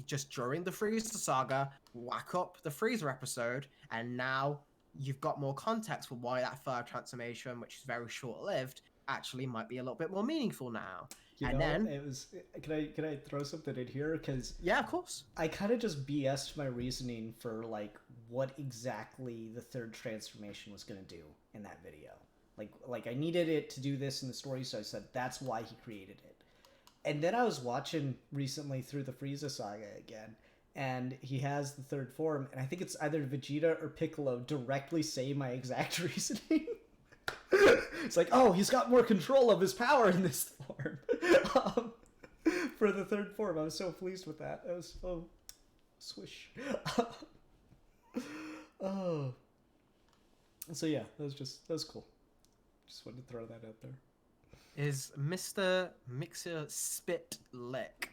just during the Freezer saga, whack up the Freezer episode, and now you've got more context for why that third transformation, which is very short-lived, actually might be a little bit more meaningful now. Then it was. Can I throw something in here? Because yeah, of course. I kind of just BS'd my reasoning for like what exactly the third transformation was going to do in that video. Like I needed it to do this in the story, so I said that's why he created it. And then I was watching recently through the Frieza saga again, and he has the third form, and I think it's either Vegeta or Piccolo directly say my exact reasoning. It's like, oh, he's got more control of his power in this form. For the third form, I was so pleased with that. I was so swish. Oh. So yeah, that was cool. Just wanted to throw that out there. Is Mr. Mixer Spit Lick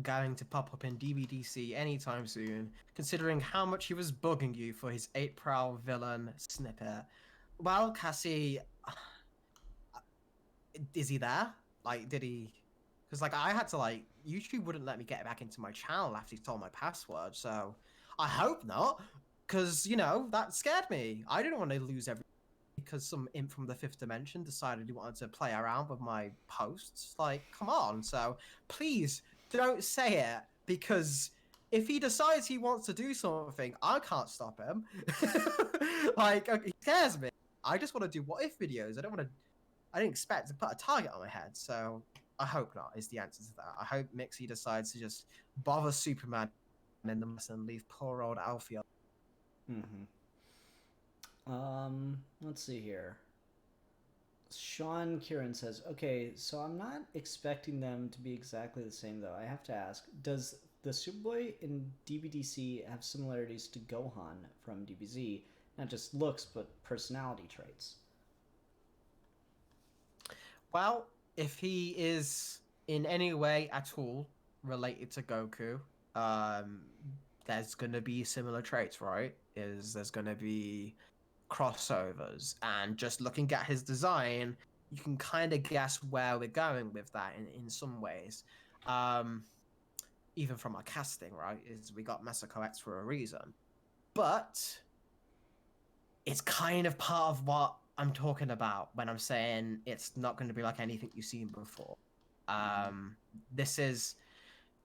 going to pop up in DBDC anytime soon, considering how much he was bugging you for his 8 Prowl villain snippet? Well, Cassie, is he there? Like, did he? Because, like, I had to, like, YouTube wouldn't let me get back into my channel after he stole my password, so I hope not, because, that scared me. I didn't want to lose everything because some imp from the fifth dimension decided he wanted to play around with my posts. Like, come on. So please don't say it, because if he decides he wants to do something, I can't stop him. Like, he scares me. I just want to do what if videos. I didn't expect to put a target on my head. So I hope not is the answer to that. I hope Mixie decides to just bother Superman in the mess and leave poor old Alfie. Let's see here. Sean Kieran says, okay, so I'm not expecting them to be exactly the same, though. I have to ask, does the Superboy in DBDC have similarities to Gohan from DBZ? Not just looks, but personality traits? Well, if he is in any way at all related to Goku, there's gonna be similar traits, right? There's gonna be crossovers, and just looking at his design, you can kind of guess where we're going with that in some ways. Um, Even from our casting, right? Is we got Masako X for a reason, but it's kind of part of what I'm talking about when I'm saying it's not going to be like anything you've seen before. This is,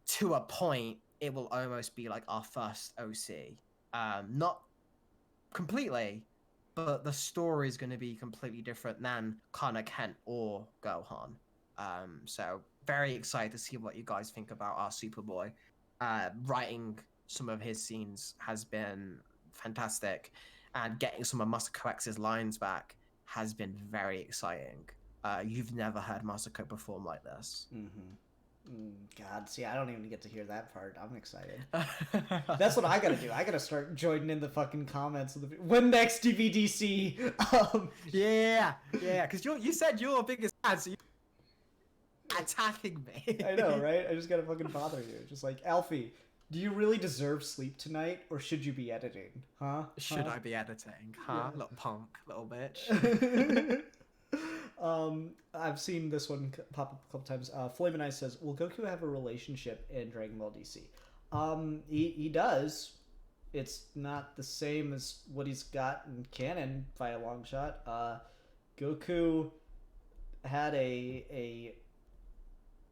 to a point, it will almost be like our first OC. Not completely, but the story is going to be completely different than Connor Kent or Gohan. So very excited to see what you guys think about our Superboy. Writing some of his scenes has been fantastic, and getting some of Masako X's lines back has been very exciting. You've never heard Masako perform like this. God, see, I don't even get to hear that part. I'm excited. That's what I gotta do. I gotta start joining in the fucking comments of the when next DVDC. Yeah, because you said you're a biggest fan, so you're attacking me. I know, right? I just gotta fucking bother you. Just like, Alfie, do you really deserve sleep tonight, or should you be editing? Huh? Should I be editing? Huh? Yeah. Little punk, little bitch. I've seen this one pop up a couple times. Flame and Ice says, "Will Goku have a relationship in Dragon Ball DC?" He does. It's not the same as what he's got in canon by a long shot. Goku had a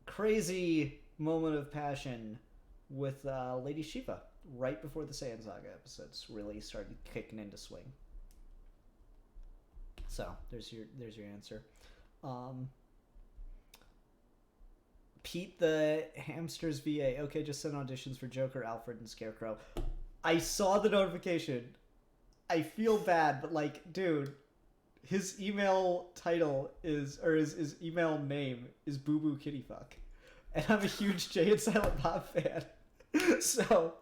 crazy moment of passion with Lady Shiva right before the Saiyan Saga episodes really started kicking into swing. So there's your answer. Pete the Hamsters VA. Okay, just sent auditions for Joker, Alfred, and Scarecrow. I saw the notification. I feel bad, but like, dude, his email title is, or his email name is Boo Boo Kitty Fuck, and I'm a huge Jay and Silent Bob fan. So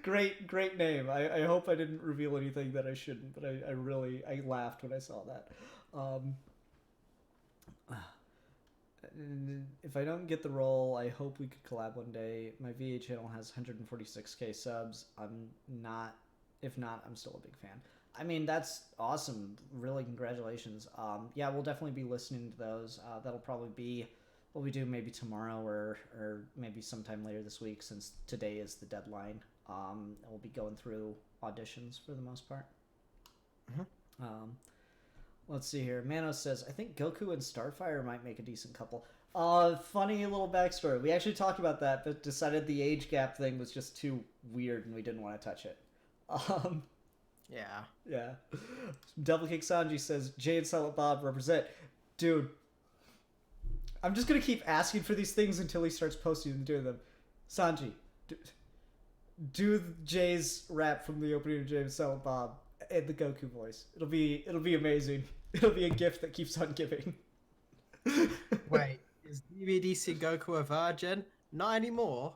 great name. I hope I didn't reveal anything that I shouldn't, but I laughed when I saw that. If I don't get the role, I hope we could collab one day. My VA channel has 146k subs. If not, I'm still a big fan. I mean, that's awesome. Really, congratulations. Yeah, we'll definitely be listening to those. That'll probably be what we do maybe tomorrow or maybe sometime later this week, since today is the deadline. We'll be going through auditions for the most part. Let's see here. Manos says, I think Goku and Starfire might make a decent couple. Funny little backstory. We actually talked about that, but decided the age gap thing was just too weird and we didn't want to touch it. Yeah. Double Kick Sanji says, Jay and Silent Bob represent. Dude, I'm just going to keep asking for these things until he starts posting and doing them. Sanji, do Jay's rap from the opening of Jay and Silent Bob in the Goku voice. It'll be amazing. It'll be a gift that keeps on giving. Wait, is DVDC Goku a virgin? Not anymore.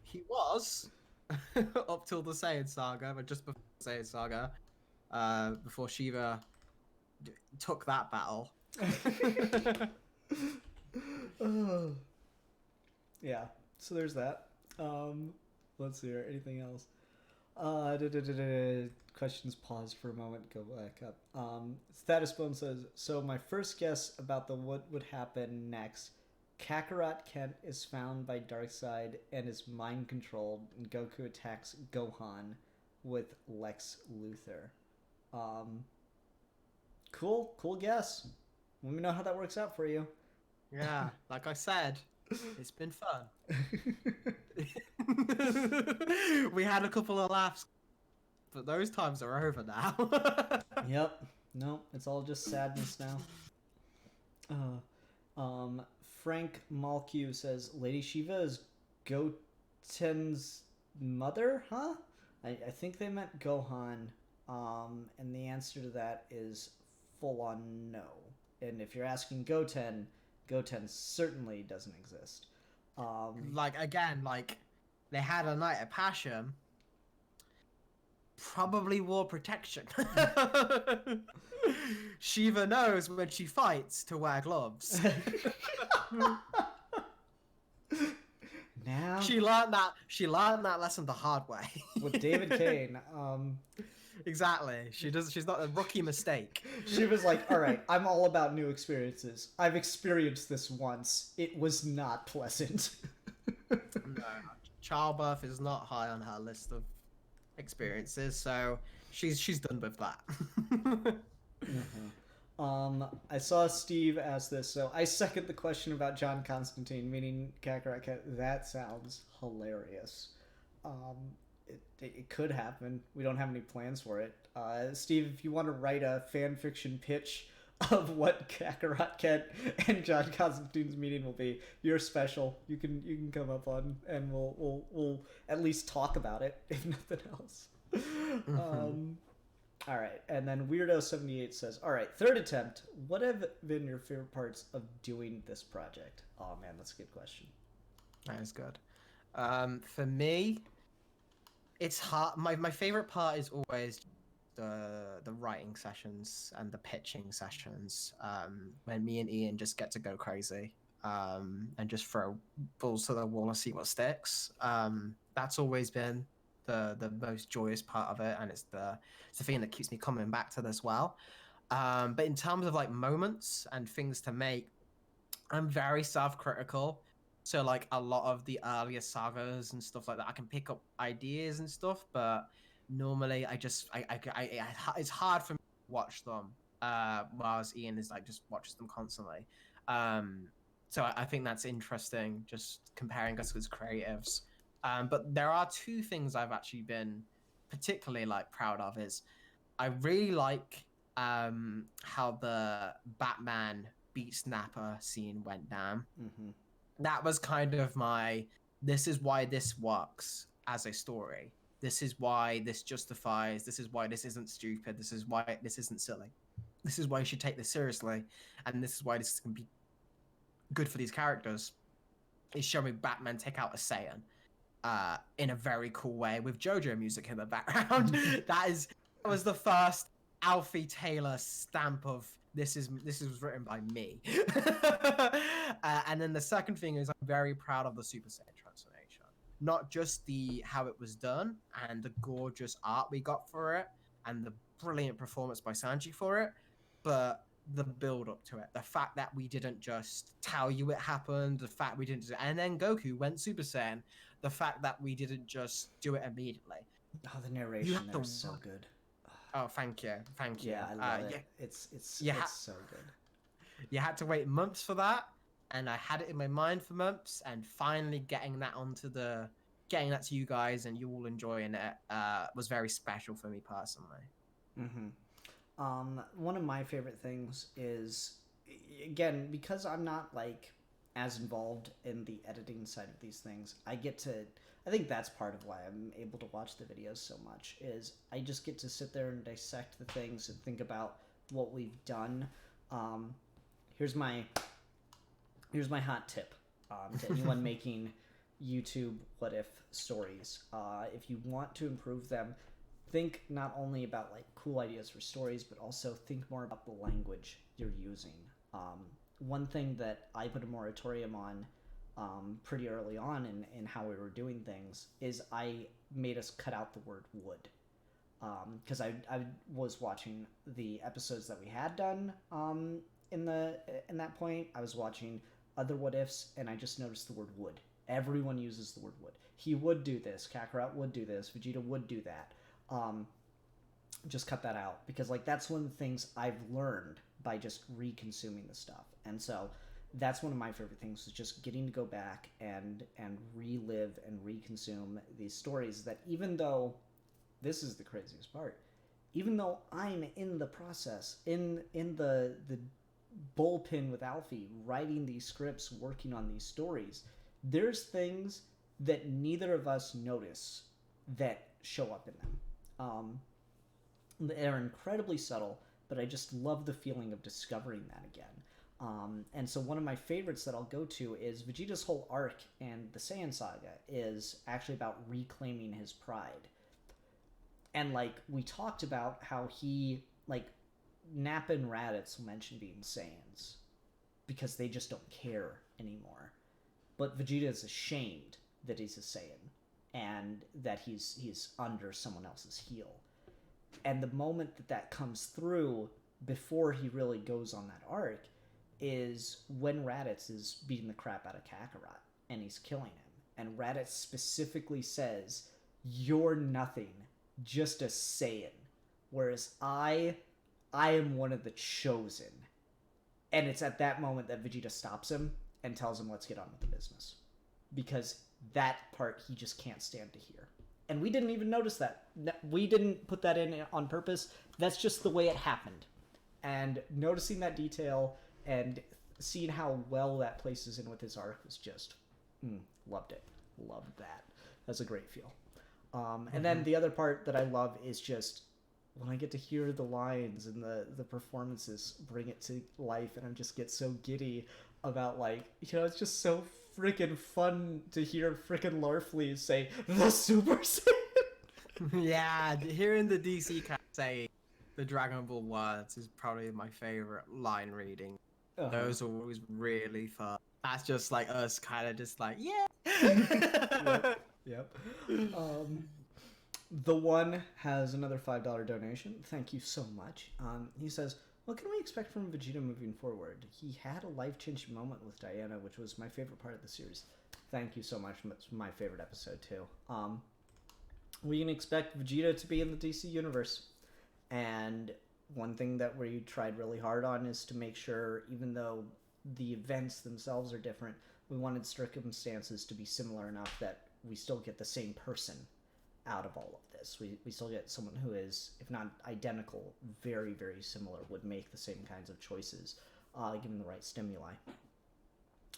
He was up till the Saiyan Saga, but just before the Saiyan Saga, before Shiva took that battle. Yeah, so there's that. Let's see here. Anything else? Questions paused for a moment. Go back up. Status Bone says, so my first guess about the what would happen next. Kakarot Kent is found by Darkseid and is mind controlled, and Goku attacks Gohan with Lex Luthor. Cool guess. Let me know how that works out for you. Yeah, like I said, it's been fun. We had a couple of laughs, but those times are over now. Yep. No, it's all just sadness now. Frank Malq says, Lady Shiva is Goten's mother, huh? I think they meant Gohan, and the answer to that is full on no. And if you're asking Goten certainly doesn't exist. They had a night of passion. Probably wore protection. Shiva knows when she fights to wear gloves. Now She learned that. She learned that lesson the hard way. with David Kane, Exactly. She does. She's not a rookie mistake. she was like, "All right, I'm all about new experiences. I've experienced this once. It was not pleasant." No, childbirth is not high on her list of experiences, so she's done with that. I saw Steve ask this, so I second the question about John Constantine, meaning Kakarot. That sounds hilarious. It could happen. We don't have any plans for it. Steve, if you want to write a fan fiction pitch of what Kakarot Ket and John Constantine's meeting will be, you're special. You can come up on, and we'll at least talk about it, if nothing else. All right, and then Weirdo78 says, "All right, third attempt. What have been your favorite parts of doing this project?" Oh man, that's a good question. That is good. For me, it's hard. My favorite part is always the writing sessions and the pitching sessions. When me and Ian just get to go crazy. And just throw balls to the wall and see what sticks. That's always been the most joyous part of it, and it's the thing that keeps me coming back to this well. But in terms of like moments and things to make, I'm very self-critical. So like a lot of the earlier sagas and stuff like that, I can pick up ideas and stuff, but normally it's hard for me to watch them. Whilst Ian is like just watches them constantly. So I think that's interesting, just comparing us as creatives. But there are two things I've actually been particularly like proud of. Is I really like how the Batman beat Snapper scene went down. Mm-hmm. That was kind of my. This is why this works as a story. This is why this justifies. This is why this isn't stupid. This is why this isn't silly. This is why you should take this seriously, and this is why this can be good for these characters. Is showing Batman take out a Saiyan in a very cool way with JoJo music in the background. that was the first Alfie Taylor stamp of this was written by me. And then the second thing is I'm very proud of the Super Saiyan transformation. Not just the how it was done and the gorgeous art we got for it and the brilliant performance by Sanji for it, but the build up to it, the fact that we didn't just tell you it happened, the fact we didn't, and then Goku went Super Saiyan, the fact that we didn't just do it immediately. Oh, the narration there is so good. Oh, thank you. Yeah, I love it. Yeah. It's so good. You had to wait months for that, and I had it in my mind for months, and finally getting that to you guys and you all enjoying it was very special for me personally. Mm-hmm. One of my favorite things is, again, because I'm not like as involved in the editing side of these things, I think that's part of why I'm able to watch the videos so much, is I just get to sit there and dissect the things and think about what we've done. Here's my hot tip to anyone making YouTube what if stories. If you want to improve them, think not only about like cool ideas for stories, but also think more about the language you're using. One thing that I put a moratorium on pretty early on in how we were doing things is I made us cut out the word would. Because I was watching the episodes that we had done in that point. I was watching other what ifs, and I just noticed the word would. Everyone uses the word would. He would do this. Kakarot would do this. Vegeta would do that. Just cut that out, because like that's one of the things I've learned by just re-consuming the stuff. And so that's one of my favorite things, is just getting to go back and relive and reconsume these stories that, even though this is the craziest part, even though I'm in the process, in the bullpen with Alfie, writing these scripts, working on these stories, there's things that neither of us notice that show up in them. They're incredibly subtle, but I just love the feeling of discovering that again. And so one of my favorites that I'll go to is Vegeta's whole arc and the Saiyan saga is actually about reclaiming his pride. And like we talked about how he, like, Nappa and Raditz will mention being Saiyans because they just don't care anymore. But Vegeta is ashamed that he's a Saiyan and that he's under someone else's heel. And the moment that that comes through before he really goes on that arc is when Raditz is beating the crap out of Kakarot and he's killing him. And Raditz specifically says, "You're nothing, just a Saiyan. Whereas I am one of the chosen." And it's at that moment that Vegeta stops him and tells him, "Let's get on with the business." Because that part he just can't stand to hear. And we didn't even notice that. We didn't put that in on purpose. That's just the way it happened. And noticing that detail and seeing how well that places in with his arc was just, loved it. Loved that. That's a great feel. And then the other part that I love is just when I get to hear the lines and the performances bring it to life, and I just get so giddy about, like, it's just so freaking fun to hear freaking Larfleeze say, "The Super Saiyan." Yeah, hearing the DC cat say the Dragon Ball words is probably my favorite line reading. Those are always really fun. That's just like us kind of just like, yeah. Yep. The One has another $5 donation. Thank you so much. He says, "What can we expect from Vegeta moving forward? He had a life-changing moment with Diana, which was my favorite part of the series." Thank you so much. It's my favorite episode, too. We can expect Vegeta to be in the DC universe. And one thing that we tried really hard on is to make sure, even though the events themselves are different, we wanted circumstances to be similar enough that we still get the same person out of all of this. We still get someone who is, if not identical, very, very similar, would make the same kinds of choices, given the right stimuli.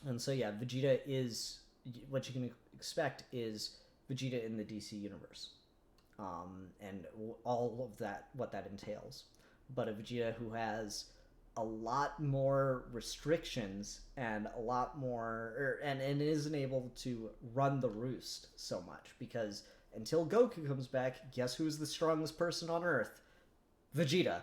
And so, yeah, Vegeta is, what you can expect is Vegeta in the DC universe. And all of that, what that entails. But a Vegeta who has a lot more restrictions and a lot more, and isn't able to run the roost so much, because until Goku comes back, guess who's the strongest person on Earth? Vegeta.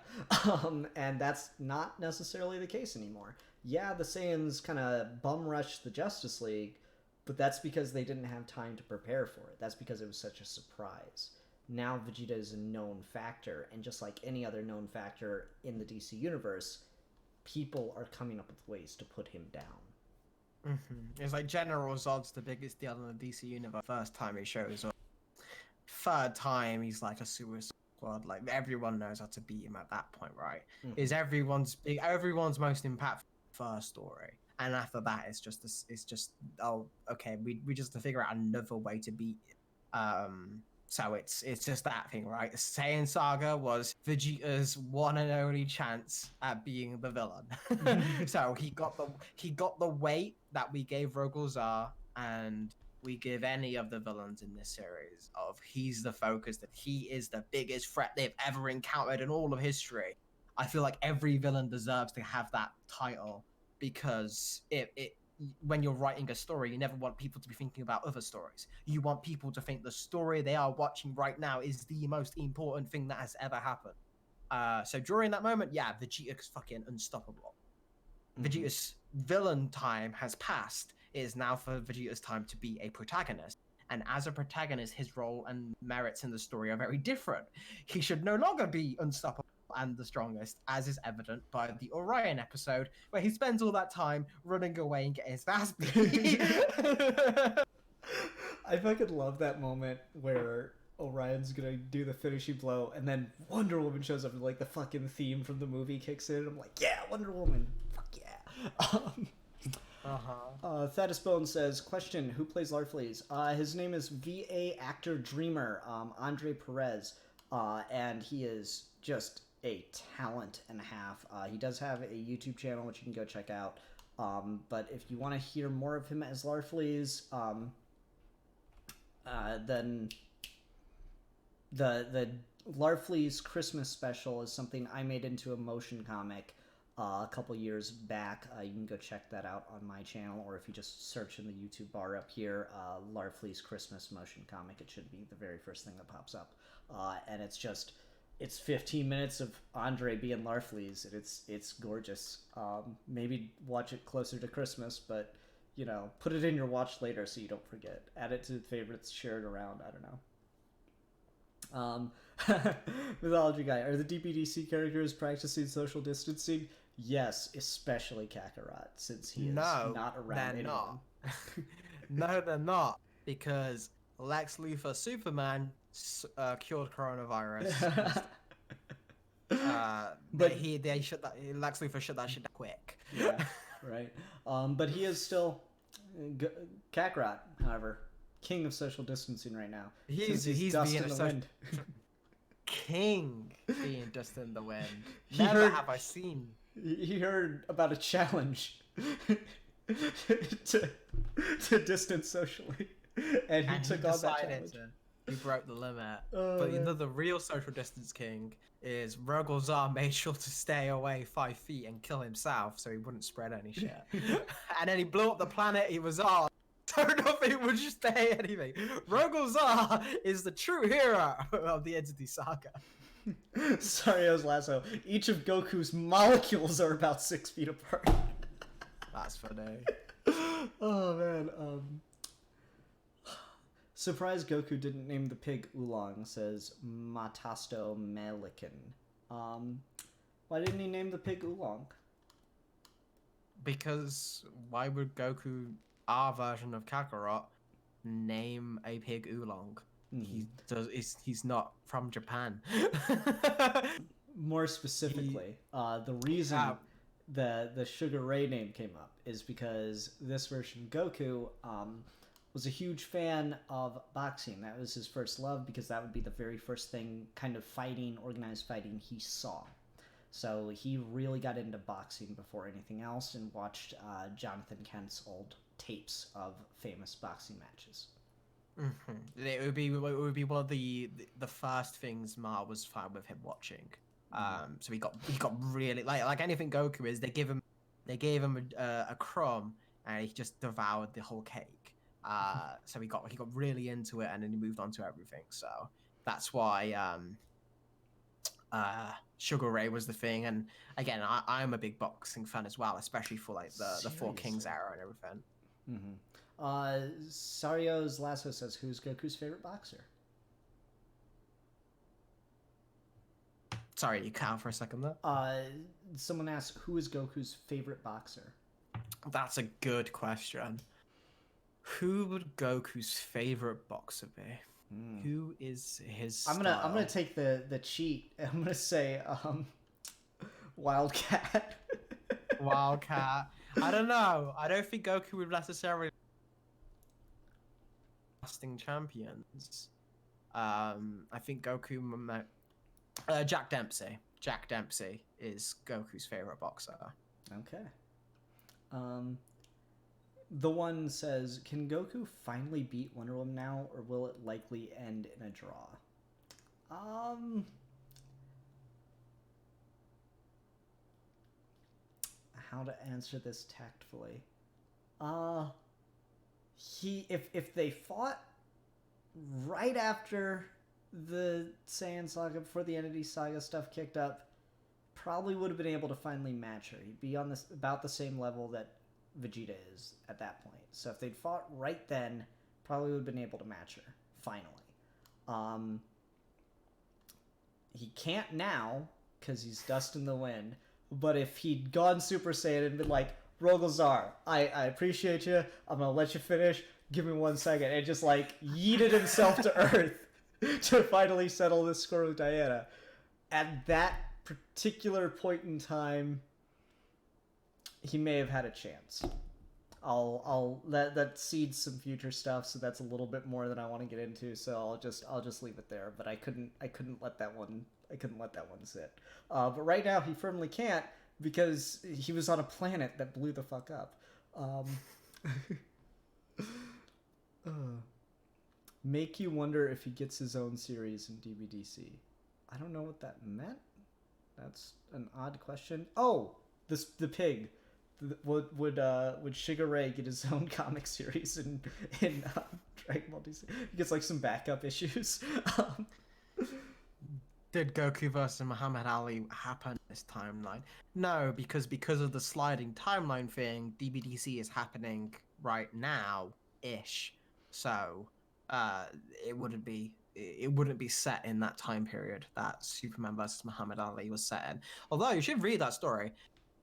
And that's not necessarily the case anymore. Yeah, the Saiyans kind of bum rushed the Justice League, but that's because they didn't have time to prepare for it. That's because it was such a surprise. Now Vegeta is a known factor, and just like any other known factor in the DC universe, people are coming up with ways to put him down. It's like General Zod's the biggest deal in the DC universe. First time he shows up. Third time he's like a Suicide Squad. Like, everyone knows how to beat him at that point, right? Is everyone's most impactful first story, and after that it's just oh, okay, we just have to figure out another way to beat it. So it's just that thing, right? Saiyan Saga was Vegeta's one and only chance at being the villain. So he got the weight that we gave Rogozar, and we give any of the villains in this series of he's the focus, that he is the biggest threat they've ever encountered in all of history. I feel like every villain deserves to have that title, because it when you're writing a story, you never want people to be thinking about other stories. You want people to think the story they are watching right now is the most important thing that has ever happened. So during that moment, yeah, Vegeta's fucking unstoppable. Vegeta's villain time has passed. It is now for Vegeta's time to be a protagonist. And as a protagonist, his role and merits in the story are very different. He should no longer be unstoppable and the strongest, as is evident by the Orion episode, where he spends all that time running away and getting his ass beat. I fucking love that moment where Orion's gonna do the finishing blow, and then Wonder Woman shows up, and like the fucking theme from the movie kicks in. I'm like, yeah, Wonder Woman, fuck yeah. Thaddeus Bone says, question, who plays Larfleeze? His name is VA actor dreamer, Andre Perez, and he is just a talent and a half. He does have a YouTube channel, which you can go check out. But if you want to hear more of him as Larfleeze, then the Larfleeze Christmas special is something I made into a motion comic a couple years back. You can go check that out on my channel, or if you just search in the YouTube bar up here, Larfleeze Christmas motion comic, it should be the very first thing that pops up. And it's 15 minutes of Andre being Larfleeze, and it's gorgeous. Maybe watch it closer to Christmas, but you know, put it in your watch later so you don't forget. Add it to favorites, share it around. I don't know. Mythology guy, are the DPDC characters practicing social distancing? Yes, especially Kakarot, since he is not around they're anyone. not. No, they're not, because Lex Luthor Superman cured coronavirus. But they shut that. Lex Luthor shut that shit down quick. yeah, right. But he is still Kakarot, however, king of social distancing right now. He's dust being in a the wind. king being dust in the wind. He Never heard- have I seen. He heard about a challenge to distance socially, and he took on that challenge. He broke the limit. Oh, But man. the real social distance king is Rogolzar made sure to stay away 5 feet and kill himself so he wouldn't spread any shit. And then he blew up the planet he was on. So nothing would stay anything. Rogolzar is the true hero of the Entity Saga. Sario's lasso. Each of Goku's molecules are about 6 feet apart. That's funny. Oh man. Surprised Goku didn't name the pig Oolong, says Matasto Melican. Why didn't he name the pig Oolong? Because why would Goku, our version of Kakarot, name a pig Oolong? He's not from Japan. More specifically, the reason the Sugar Ray name came up is because this version Goku was a huge fan of boxing. That was his first love, because that would be the very first thing, kind of fighting, organized fighting, he saw. So he really got into boxing before anything else, and watched Jonathan Kent's old tapes of famous boxing matches. Mm-hmm. It would be one of the first things Ma was fine with him watching. So he got really like anything Goku is. They gave him a crumb, and he just devoured the whole cake. So he got really into it, and then he moved on to everything. So that's why Sugar Ray was the thing. And again, I'm a big boxing fan as well, especially for like the Four Kings era and everything. Mm-hmm. Sario's lasso says, "Who's Goku's favorite boxer?" Sorry, you cut out for a second there. Someone asked, "Who is Goku's favorite boxer?" That's a good question. Who would Goku's favorite boxer be? Who is his? I'm gonna take the cheat. I'm gonna say Wildcat. Wildcat. I don't know. I don't think Goku would necessarily lasting champions. I think Goku might. Jack Dempsey. Jack Dempsey is Goku's favorite boxer. Okay. The one says, "Can Goku finally beat Wonder Woman now, or will it likely end in a draw?" How to answer this tactfully? If they fought right after the Saiyan Saga, before the Entity Saga stuff kicked up, probably would have been able to finally match her. He'd be on this about the same level that Vegeta is at that point. So if they'd fought right then, probably would have been able to match her finally. He can't now because he's dust in the wind. But if he'd gone Super Saiyan and been like, "Rogolzar, I appreciate you. I'm gonna let you finish. Give me 1 second," and just like yeeted himself to Earth to finally settle this score with Diana. At that particular point in time, he may have had a chance. I'll that seeds some future stuff, so that's a little bit more than I want to get into. So I'll just leave it there. But I couldn't let that one sit. But right now he firmly can't, because he was on a planet that blew the fuck up. Make you wonder if he gets his own series in DBDC. I don't know what that meant. That's an odd question. Oh, the pig. Would Sugar Ray get his own comic series in Dragon Ball DC? He gets like some backup issues. Did Goku versus Muhammad Ali happen this timeline? No, because of the sliding timeline thing, DBDC is happening right now ish. So it wouldn't be set in that time period that Superman versus Muhammad Ali was set in. Although you should read that story.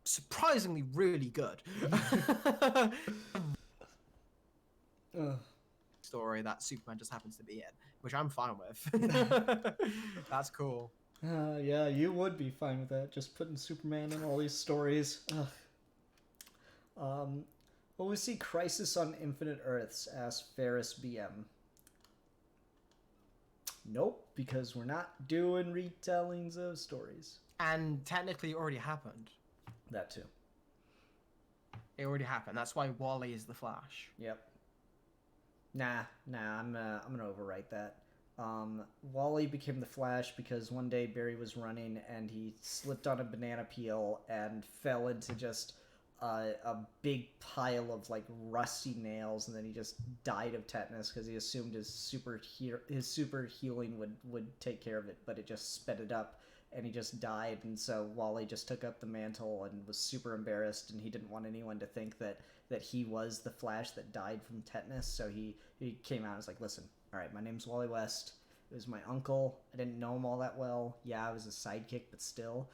Surprisingly really good. Ugh. Story that Superman just happens to be in, which I'm fine with. That's cool. Yeah, you would be fine with that. Just putting Superman in all these stories. Ugh. Well, we see Crisis on Infinite Earths, asks Ferris BM. Nope, because we're not doing retellings of stories. And technically, it already happened. That too. It already happened. That's why Wally is the Flash. Yep. Nah. I'm gonna overwrite that. Wally became the Flash because one day Barry was running and he slipped on a banana peel and fell into just a big pile of like rusty nails, and then he just died of tetanus because he assumed his super healing would take care of it, but it just sped it up. And he just died, and so Wally just took up the mantle and was super embarrassed, and he didn't want anyone to think that he was the Flash that died from tetanus, so he came out and was like, listen, all right, my name's Wally West. It was my uncle. I didn't know him all that well. Yeah, I was a sidekick, but still.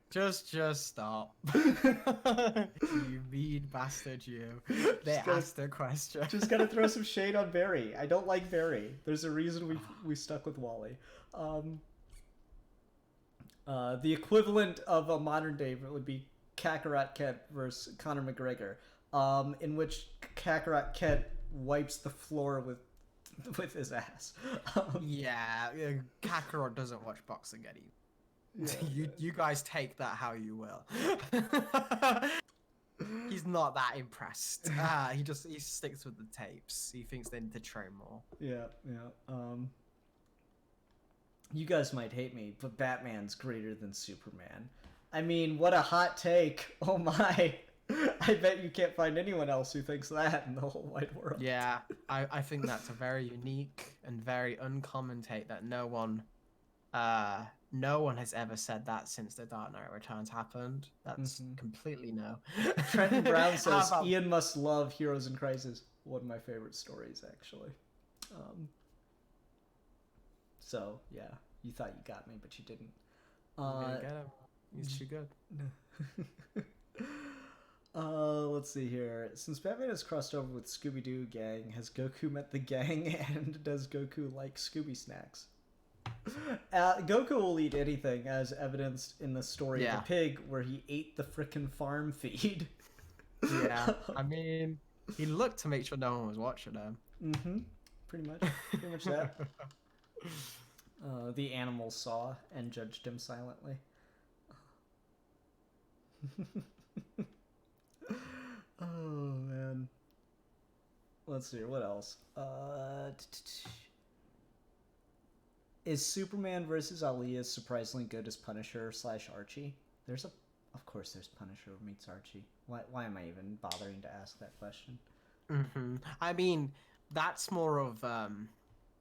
Just stop. You mean bastard, you. They asked a question. Just gotta throw some shade on Barry. I don't like Barry. There's a reason we stuck with Wally. The equivalent of a modern day would be Kakarot Kent versus Conor McGregor, in which Kakarot Kent wipes the floor with his ass. Yeah, Kakarot doesn't watch boxing anymore. Yeah. You guys take that how you will. He's not that impressed. He sticks with the tapes. He thinks they need to train more. Yeah. You guys might hate me, but Batman's greater than Superman. I mean, what a hot take. Oh my. I bet you can't find anyone else who thinks that in the whole wide world. Yeah, I think that's a very unique and very uncommon take that no one has ever said that since The Dark Knight Returns happened. That's completely no. Trenton Brown says, Ian must love Heroes in Crisis. One of my favorite stories, actually. So, yeah, you thought you got me, but you didn't. You didn't get him. He's too good. Let's see here. Since Batman has crossed over with Scooby-Doo gang, has Goku met the gang, and does Goku like Scooby snacks? Goku will eat anything, as evidenced in the story of the pig, where he ate the frickin' farm feed. Yeah, I mean, he looked to make sure no one was watching him. Pretty much that. The animals saw and judged him silently. Oh man. Let's see, what else? Is Superman versus Ali as surprisingly good as Punisher / Archie? Of course there's Punisher meets Archie. Why am I even bothering to ask that question? I mean, that's more of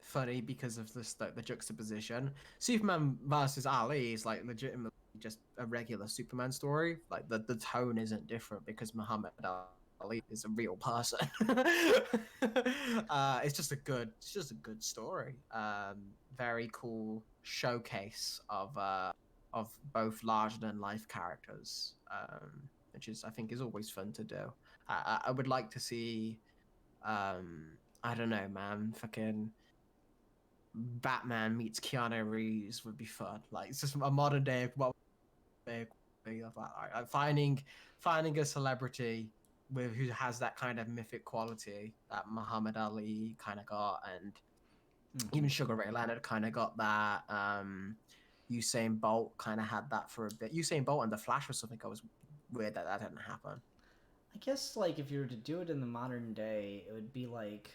funny because of the juxtaposition. Superman versus Ali is like legitimately just a regular Superman story. Like the tone isn't different because Muhammad Ali is a real person. It's just a good story. Very cool showcase of both larger than life characters, which I think is always fun to do. I would like to see, I don't know, man, fucking Batman meets Keanu Reeves would be fun. Like it's just a modern day finding a celebrity who has that kind of mythic quality that Muhammad Ali kind of got, and even Sugar Ray Leonard kind of got that. Usain Bolt kind of had that for a bit. Usain Bolt and the Flash was something I was weird that didn't happen. I guess like if you were to do it in the modern day, it would be like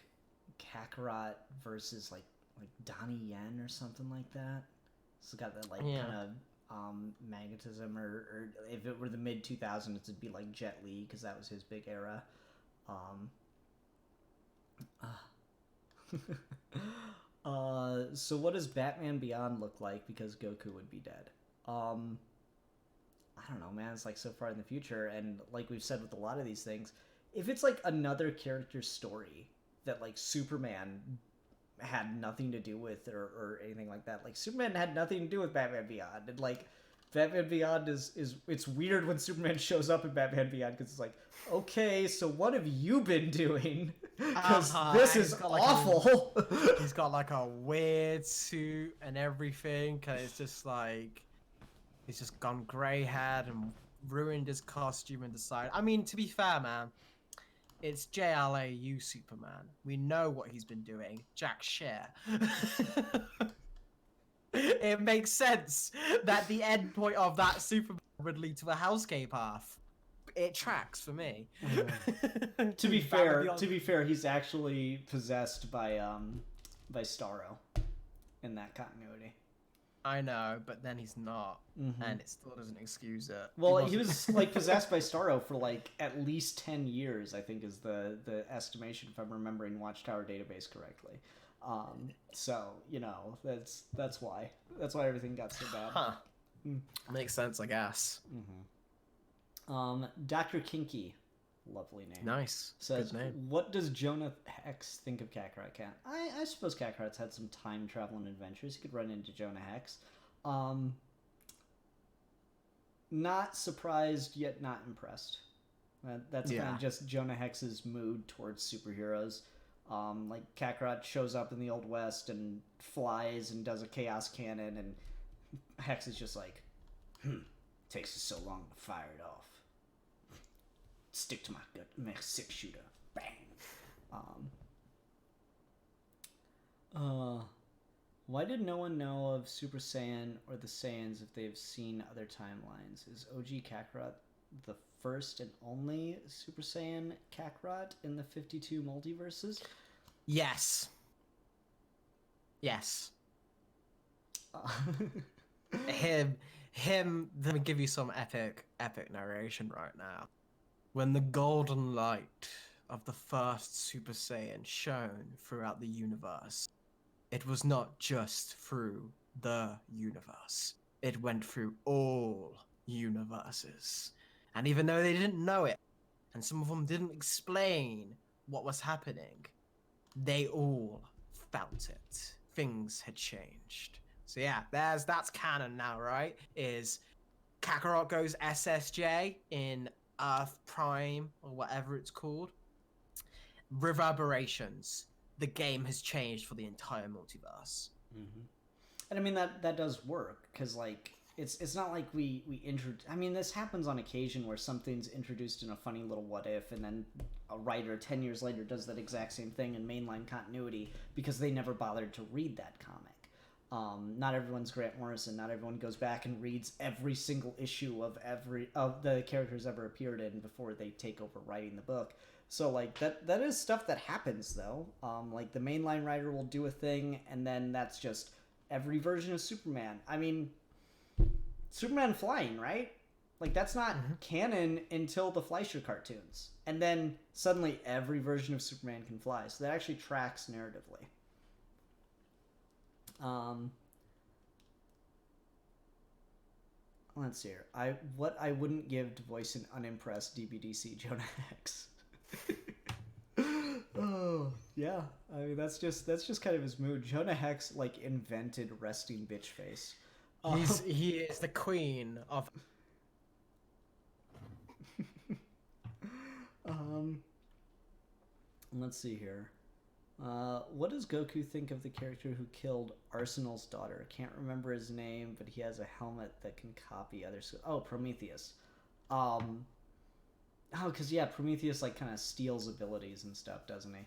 Kakarot versus like Donnie Yen or something like that. It's got that like kind of magnetism, or if it were the mid 2000s, it'd be like Jet Li because that was his big era. So what does Batman Beyond look like? Because Goku would be dead. I don't know, man. It's like so far in the future, and like we've said with a lot of these things, if it's like another character's story that like Superman had nothing to do with or anything like that, like Superman had nothing to do with Batman Beyond, and like Batman Beyond is it's weird when Superman shows up in Batman Beyond because it's like, okay, so what have you been doing? Because this is awful. He's got like a weird suit and everything, and it's just like he's just gone grey haired and ruined his costume and decided. I mean, to be fair, man, it's JLAU Superman. We know what he's been doing. Jack Share. It makes sense that the end point of that Superman would lead to a hellscape path. It tracks for me. To be fair, he's actually possessed by Starro in that continuity. I know, but then he's not, and it still doesn't excuse it. Well, he was like possessed by Starro for like at least 10 years, I think is the estimation, if I'm remembering Watchtower database correctly. So you know that's why everything got so bad. Huh. Makes sense, I guess. Dr. Kinky, lovely name. Nice. Says, good name. What does Jonah Hex think of Kakarot Cat? I suppose Kakarot's had some time traveling adventures. He could run into Jonah Hex. Not surprised yet not impressed. That's kind of just Jonah Hex's mood towards superheroes. Like Kakarot shows up in the Old West and flies and does a chaos cannon, and Hex is just like, takes us so long to fire it off. Stick to my gut, make 6-shooter, bang. Why did no one know of Super Saiyan or the Saiyans if they've seen other timelines? Is OG Kakarot the first and only Super Saiyan Kakarot in the 52 multiverses? Yes. Yes. Him. Let me give you some epic narration right now. When the golden light of the first Super Saiyan shone throughout the universe, it was not just through the universe. It went through all universes. And even though they didn't know it, and some of them didn't explain what was happening, they all felt it. Things had changed. So yeah, that's canon now, right? Is Kakarot goes SSJ in Earth Prime or whatever it's called. Reverberations. The game has changed for the entire multiverse. And I mean that does work because like it's not like we I mean, this happens on occasion where something's introduced in a funny little what if, and then a writer 10 years later does that exact same thing in mainline continuity because they never bothered to read that comic. Not everyone's Grant Morrison. Not everyone goes back and reads every single issue of the characters ever appeared in before they take over writing the book. So like that is stuff that happens though. Like the mainline writer will do a thing, and then that's just every version of Superman. I mean, Superman flying, right? Like that's not canon until the Fleischer cartoons, and then suddenly every version of Superman can fly. So that actually tracks narratively. Let's see here. What I wouldn't give to voice an unimpressed DBDC Jonah Hex. Oh yeah, I mean that's just kind of his mood. Jonah Hex like invented resting bitch face. He is the queen of. Let's see here. What does Goku think of the character who killed Arsenal's daughter? I can't remember his name, but he has a helmet that can copy others. Oh, Prometheus. Because yeah, Prometheus like kind of steals abilities and stuff, doesn't he?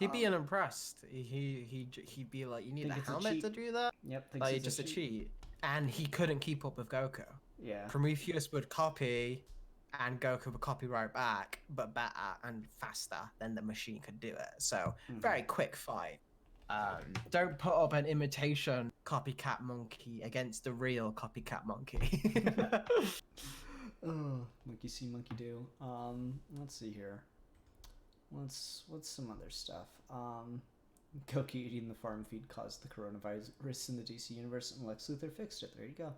He'd be unimpressed. He'd be like, you need a helmet to do that? Yep. Like, it's just a cheat. And he couldn't keep up with Goku. Yeah. Prometheus would copy, and Goku would copy right back, but better and faster than the machine could do it. So, very quick fight. Don't put up an imitation copycat monkey against the real copycat monkey. Oh, monkey see, monkey do. Let's see here. What's some other stuff? Goku eating the farm feed caused the coronavirus in the DC universe, and Lex Luthor fixed it. There you go.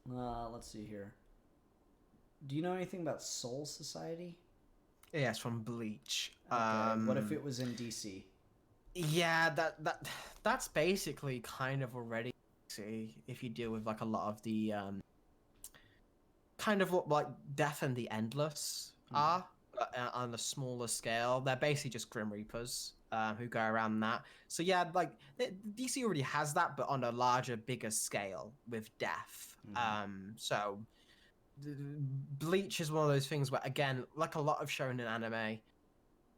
Let's see here. Do you know anything about Soul Society? Yeah, it's from Bleach. Okay. What if it was in DC? Yeah, that's basically kind of already. See, if you deal with like a lot of the kind of what like Death and the Endless are, but on a smaller scale, they're basically just Grim Reapers who go around that. So yeah, like DC already has that, but on a larger, bigger scale with Death. So Bleach is one of those things where, again, like a lot of shonen anime,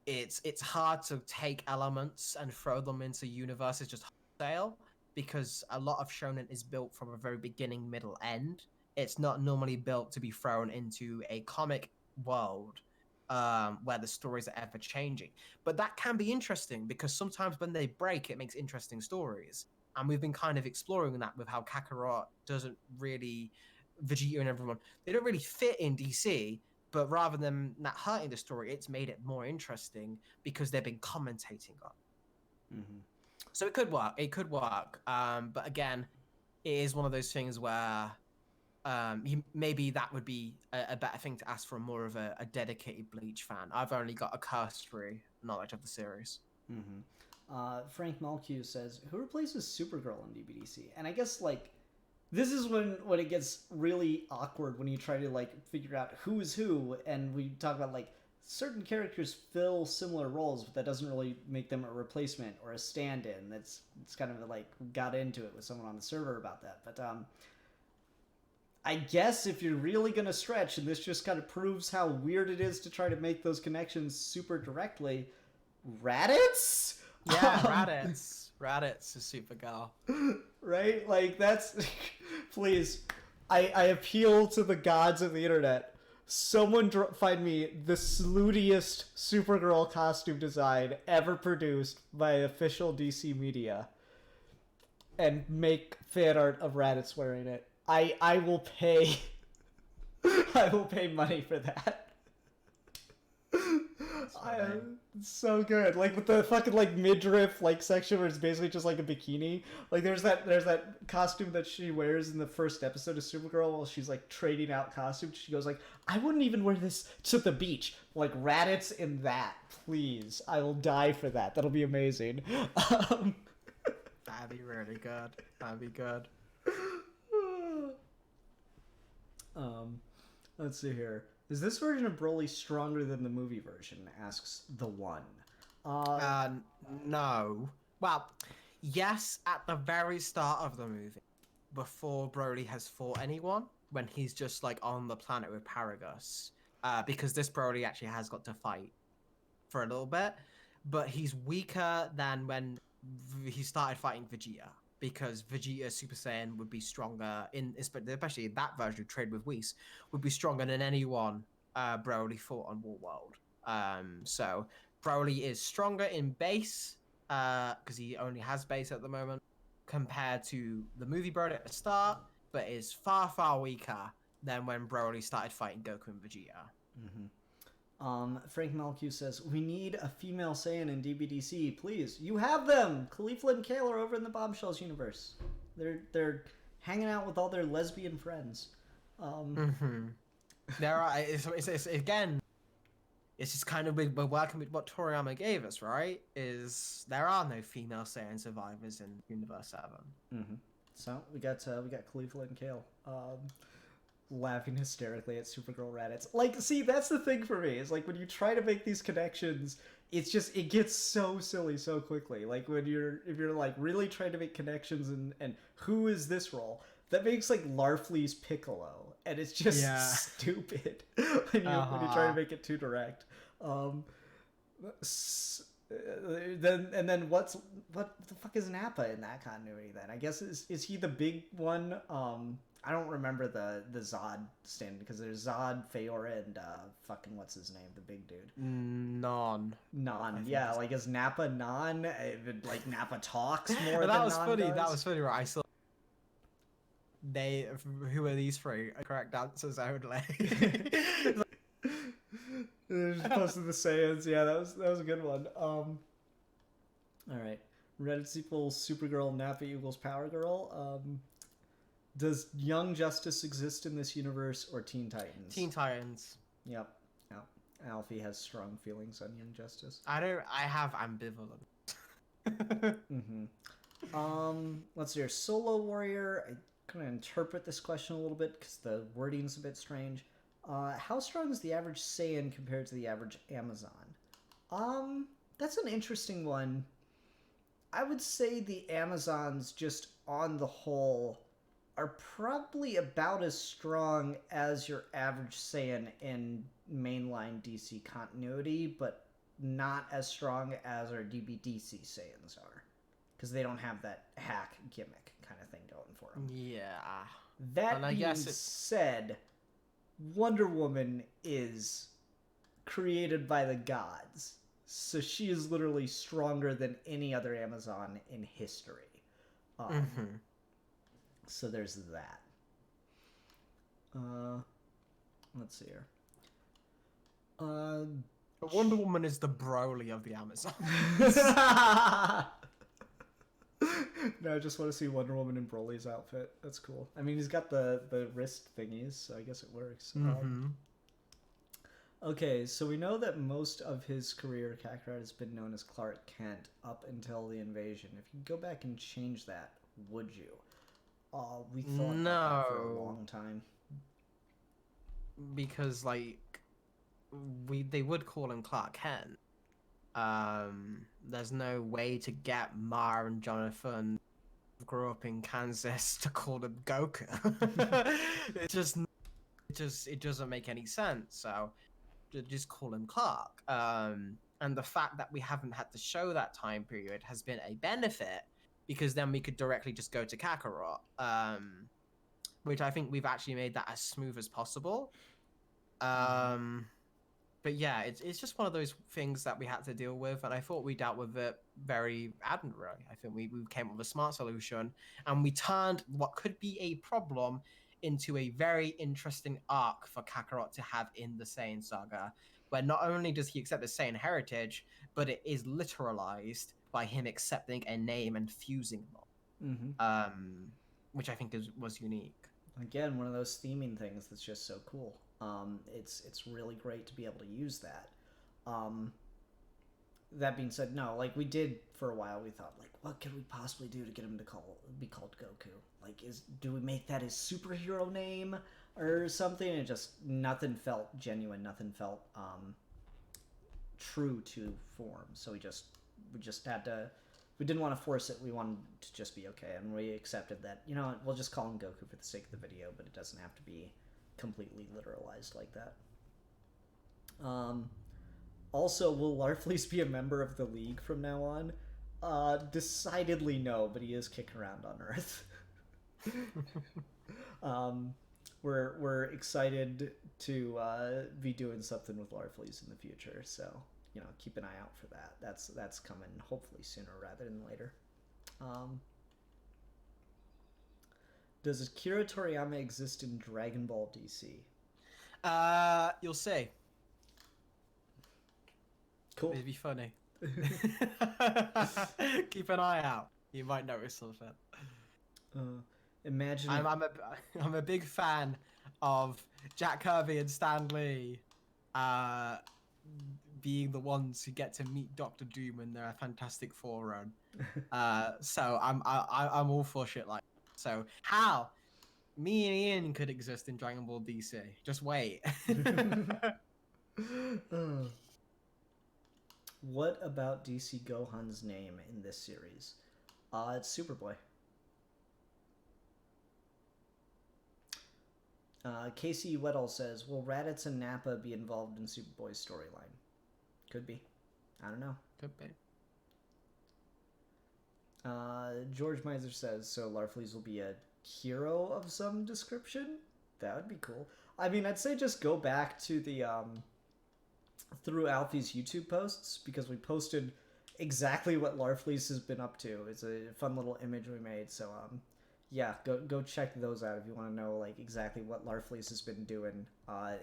it's hard to take elements and throw them into universes just wholesale because a lot of shonen is built from a very beginning, middle, end. It's not normally built to be thrown into a comic world where the stories are ever changing. But that can be interesting because sometimes when they break, it makes interesting stories. And we've been kind of exploring that with how Kakarot doesn't really, Vegeta and everyone, they don't really fit in DC, but rather than not hurting the story, it's made it more interesting because they've been commentating on. So it could work. It could work. But again, it is one of those things where maybe that would be a better thing to ask from more of a dedicated Bleach fan. I've only got a cursory knowledge of the series. Frank Malcu says, "Who replaces Supergirl in DBDC?" And I guess like this is when it gets really awkward when you try to like figure out who is who, and we talk about like certain characters fill similar roles, but that doesn't really make them a replacement or a stand-in. It's kind of like got into it with someone on the server about that, but I guess if you're really gonna stretch, and this just kind of proves how weird it is to try to make those connections super directly, Raditz? Yeah, Raditz is Supergirl. Right? Like, that's... Please, I appeal to the gods of the internet. Someone find me the slootiest Supergirl costume design ever produced by official DC media and make fan art of Raditz wearing it. I will pay... I will pay money for that. It's so good. Like with the fucking like midriff like section where it's basically just like a bikini. Like there's that costume that she wears in the first episode of Supergirl while she's like trading out costumes. She goes like, "I wouldn't even wear this to the beach." Like Raditz in that, please. I will die for that. That'll be amazing. That'd be really good. That'd be good. Let's see here. Is this version of Broly stronger than the movie version? Asks the one. No. Well, yes, at the very start of the movie, before Broly has fought anyone, when he's just like on the planet with Paragus, because this Broly actually has got to fight for a little bit, but he's weaker than when he started fighting Vegeta. Because Vegeta Super Saiyan would be stronger especially in that version of Trade with Whis, would be stronger than anyone Broly fought on War World. So Broly is stronger in base because he only has base at the moment compared to the movie Broly at the start, but is far weaker than when Broly started fighting Goku and Vegeta. Frank Malcu says, "We need a female Saiyan in DBDC, please." You have them. Khalifa and Kale are over in the Bombshells universe. They're hanging out with all their lesbian friends. There are. It's again. It's just kind of we're working with what Toriyama gave us, right? Is there are no female Saiyan survivors in Universe 7. So we got Khalifa and Kale. Laughing hysterically at Supergirl Raditz. Like, see, that's the thing for me, is like when you try to make these connections, it's just, it gets so silly so quickly. Like if you're like really trying to make connections and who is this role, that makes like Larfleeze Piccolo, and it's just stupid when you try to make it too direct. Then what the fuck is Nappa in that continuity then? I guess is he the big one? I don't remember the Zod stand because there's Zod, Feora, and fucking what's his name, the big dude. Non. Yeah, like is Nappa non? Like Nappa talks more. That than was non funny. does? That was funny. Right, I saw. Who are these three? Correct answers only. They're just posted the Saiyans. Yeah, that was a good one. All right, Reddit equals Supergirl, Nappa equals Power Girl. Does Young Justice exist in this universe or Teen Titans? Teen Titans. Yep. Yep. Alfie has strong feelings on Young Justice. I have ambivalent. Let's see here. Solo Warrior. I'm gonna interpret this question a little bit because the wording's a bit strange. How strong is the average Saiyan compared to the average Amazon? That's an interesting one. I would say the Amazons, just on the whole, are probably about as strong as your average Saiyan in mainline DC continuity, but not as strong as our DBDC Saiyans are. Because they don't have that hack gimmick kind of thing going for them. Yeah. That being said, Wonder Woman is created by the gods. So she is literally stronger than any other Amazon in history. So there's that. Let's see here. Wonder Woman is the Broly of the Amazon. No, I just want to see Wonder Woman in Broly's outfit. That's cool. I mean, he's got the wrist thingies, so I guess it works. Okay, so we know that most of his career, Kakarot has been known as Clark Kent up until the invasion. If you go back and change that, would you? We thought about that for a long time. Because, like, they would call him Clark Kent. There's no way to get Ma and Jonathan, who grew up in Kansas, to call him Goku. it doesn't make any sense. So just call him Clark. And the fact that we haven't had to show that time period has been a benefit, because then we could directly just go to Kakarot, which I think we've actually made that as smooth as possible. But yeah, it's just one of those things that we had to deal with, and I thought we dealt with it very admirably. I think we came up with a smart solution, and we turned what could be a problem into a very interesting arc for Kakarot to have in the Saiyan saga, where not only does he accept his Saiyan heritage, but it is literalized by him accepting a name and fusing them, which I think was unique. Again, one of those theming things that's just so cool. It's really great to be able to use that. That being said, no, like we did for a while, we thought, like, what could we possibly do to get him to be called Goku? Like, do we make that his superhero name or something? And just nothing felt genuine, nothing felt true to form. So we just had to. We didn't want to force it. We wanted to just be okay, and we accepted that. You know, we'll just call him Goku for the sake of the video, but it doesn't have to be completely literalized like that. Also, will Larfleeze be a member of the League from now on? Decidedly no, but he is kicking around on Earth. We're excited to be doing something with Larfleeze in the future, so you know, keep an eye out for that. That's coming hopefully sooner rather than later. Does Akira Toriyama exist in Dragon Ball DC? You'll see. Cool. It'd be funny. Keep an eye out. You might notice something. Imagine. I'm a big fan of Jack Kirby and Stan Lee, being the ones who get to meet Doctor Doom in their Fantastic Four run. So I'm all for shit like that. So how me and Ian could exist in Dragon Ball DC? Just wait. What about DC Gohan's name in this series? It's Superboy. Casey Weddle says, will Raditz and Nappa be involved in Superboy's storyline? Could be. I don't know. Could be. George Miser says, so Larfleeze will be a hero of some description? That would be cool. I mean, I'd say just go back to the, through Alfie's YouTube posts, because we posted exactly what Larfleeze has been up to. It's a fun little image we made, so, yeah, go check those out if you want to know, like, exactly what Larfleeze has been doing,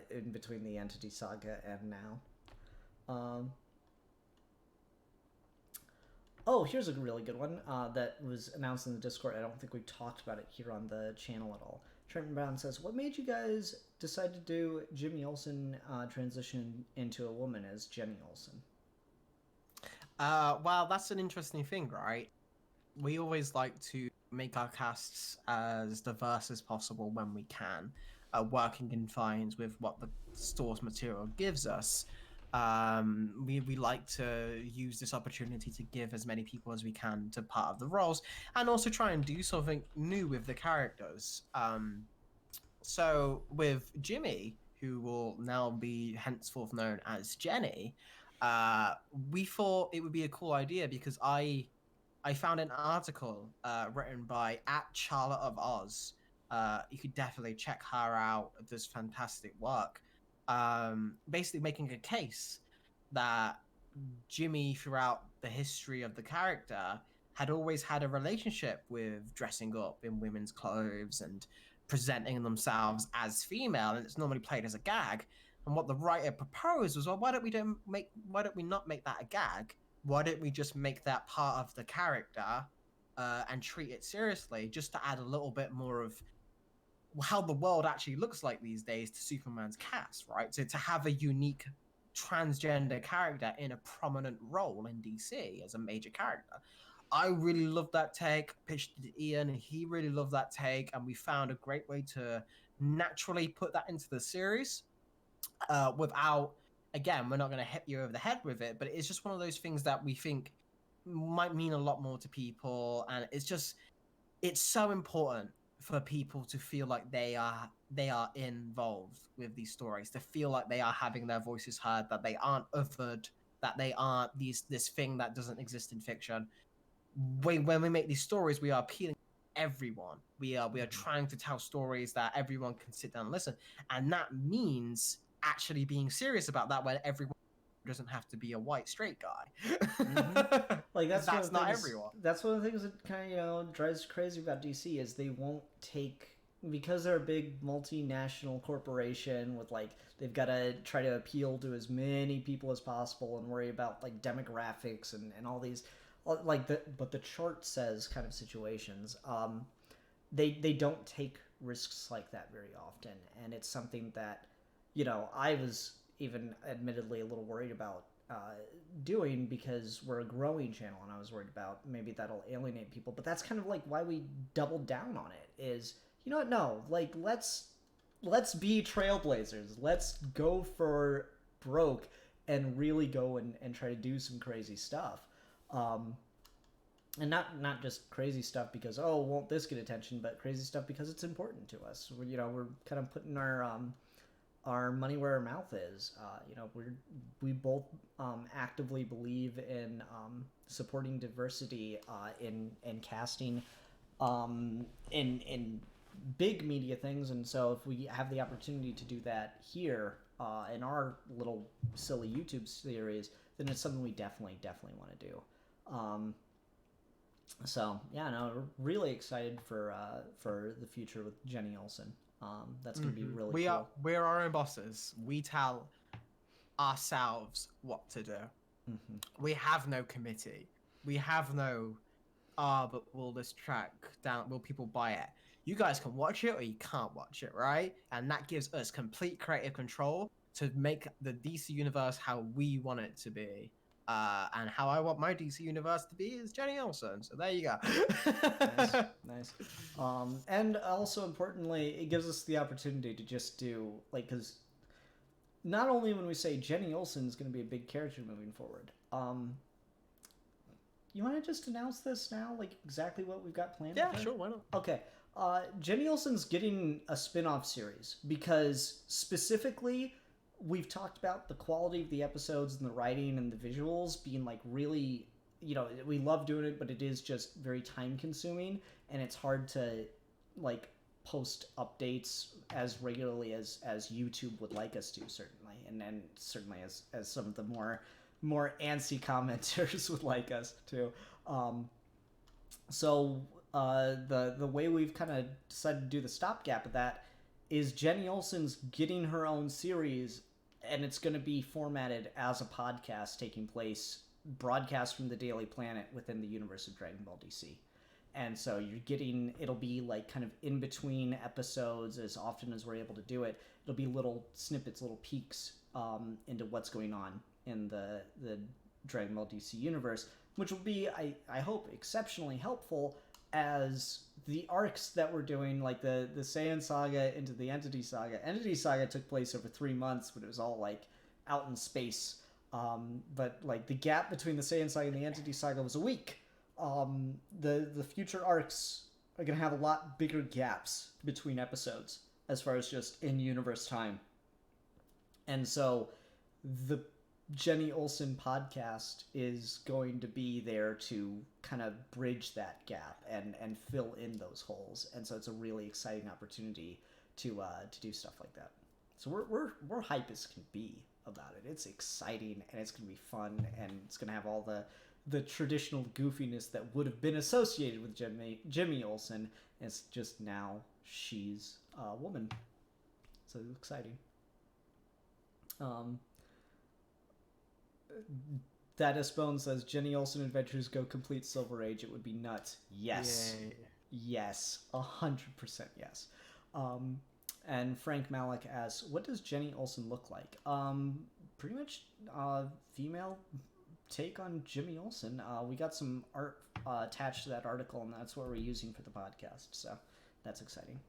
in between the Entity Saga and now. Oh, here's a really good one that was announced in the Discord. I don't think we talked about it here on the channel at all. Trenton Brown says, "What made you guys decide to do Jimmy Olsen transition into a woman as Jenny Olsen?" Well, that's an interesting thing, right? We always like to make our casts as diverse as possible when we can, working in fines with what the store's material gives us. We like to use this opportunity to give as many people as we can to part of the roles, and also try and do something new with the characters. So with Jimmy, who will now be henceforth known as Jenny, we thought it would be a cool idea because I found an article written by at Charlotte of Oz. You could definitely check her out. Does fantastic work. Basically making a case that Jimmy, throughout the history of the character, had always had a relationship with dressing up in women's clothes and presenting themselves as female, and it's normally played as a gag. And what the writer proposed was, well, why don't we not make that a gag? Why don't we just make that part of the character and treat it seriously, just to add a little bit more of how the world actually looks like these days to Superman's cast, right? So to have a unique transgender character in a prominent role in DC as a major character. I really loved that take, pitched it to Ian, he really loved that take, and we found a great way to naturally put that into the series without, again, we're not going to hit you over the head with it, but it's just one of those things that we think might mean a lot more to people, and it's so important for people to feel like they are involved with these stories, to feel like they are having their voices heard, that they aren't othered, that they aren't this thing that doesn't exist in fiction. When we make these stories, we are appealing to everyone. We are trying to tell stories that everyone can sit down and listen, and that means actually being serious about that, when everyone doesn't have to be a white straight guy. Mm-hmm. Like That's not everyone. That's one of the things that kind of drives crazy about DC is they won't take, because they're a big multinational corporation with they've got to try to appeal to as many people as possible and worry about demographics and all these but the chart says kind of situations. They don't take risks like that very often, and it's something that I was even admittedly a little worried about doing, because we're a growing channel and I was worried about maybe that'll alienate people. But that's kind of why we doubled down on it, is what, no, let's be trailblazers, let's go for broke and really go and try to do some crazy stuff, and not just crazy stuff because, oh, won't this get attention, but crazy stuff because it's important to us. We're kind of putting our money where our mouth is. We both actively believe in supporting diversity in casting, in big media things, and so if we have the opportunity to do that here in our little silly YouTube series, then it's something we definitely want to do. So yeah, no, we're really excited for the future with Jenny Olsen. That's gonna be really cool. We're our own bosses. We tell ourselves what to do. Mm-hmm. We have no committee. We have no but will this track down, will people buy it? You guys can watch it or you can't watch it, right? And that gives us complete creative control to make the DC universe how we want it to be. And how I want my DC universe to be is Jenny Olsen. So there you go. Nice. And also importantly, it gives us the opportunity to just do because not only when we say Jenny Olsen is going to be a big character moving forward. You want to just announce this now, exactly what we've got planned? Yeah, sure. Why not? Okay. Jenny Olsen's getting a spin-off series because specifically, we've talked about the quality of the episodes and the writing and the visuals being really, we love doing it, but it is just very time consuming, and it's hard to post updates as regularly as YouTube would like us to, certainly, and then certainly as some of the more antsy commenters would like us to. So the way we've kind of decided to do the stopgap of that is Jenny Olsen's getting her own series, and it's going to be formatted as a podcast taking place broadcast from the Daily Planet within the universe of Dragon Ball DC. And so it'll be like kind of in between episodes as often as we're able to do it. It'll be little snippets, little peeks into what's going on in the Dragon Ball DC universe, which will be, I hope, exceptionally helpful as the arcs that we're doing, like the Saiyan Saga into the Entity Saga. Entity Saga took place over 3 months, but it was all like out in space. But like the gap between the Saiyan Saga and the Entity Saga was a week. The future arcs are gonna have a lot bigger gaps between episodes as far as just in-universe time. And so the Jenny Olsen podcast is going to be there to kind of bridge that gap and fill in those holes. And so it's a really exciting opportunity to do stuff like that. So we're hype as can be about it. It's exciting and it's gonna be fun and it's gonna have all the traditional goofiness that would have been associated with Jimmy Olsen. It's just now she's a woman. So it's exciting. Dadis Bone says Jenny Olsen Adventures go complete Silver Age. It would be nuts. Yes. Yay. Yes. 100% yes. And Frank Malik asks, what does Jenny Olsen look like? Pretty much female take on Jimmy Olsen. We got some art attached to that article, and that's what we're using for the podcast. So that's exciting.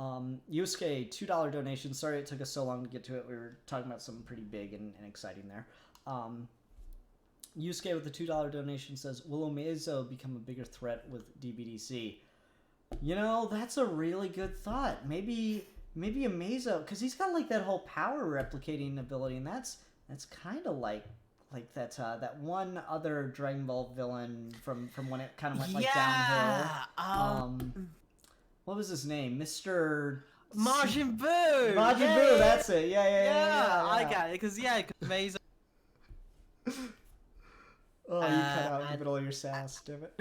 Yusuke, $2 donation. Sorry it took us so long to get to it. We were talking about something pretty big and exciting there. Yusuke with the $2 donation says, will Omezo become a bigger threat with DBDC? You know, that's a really good thought. Maybe Omezo, because he's got like that whole power replicating ability, and that's kind of like that one other Dragon Ball villain from when it kind of went like downhill. What was his name? Mr. Majin Buu! Majin Buu, that's it. Yeah. I got it, because Omezo. Oh, you cut out in the middle of your sass, damn it.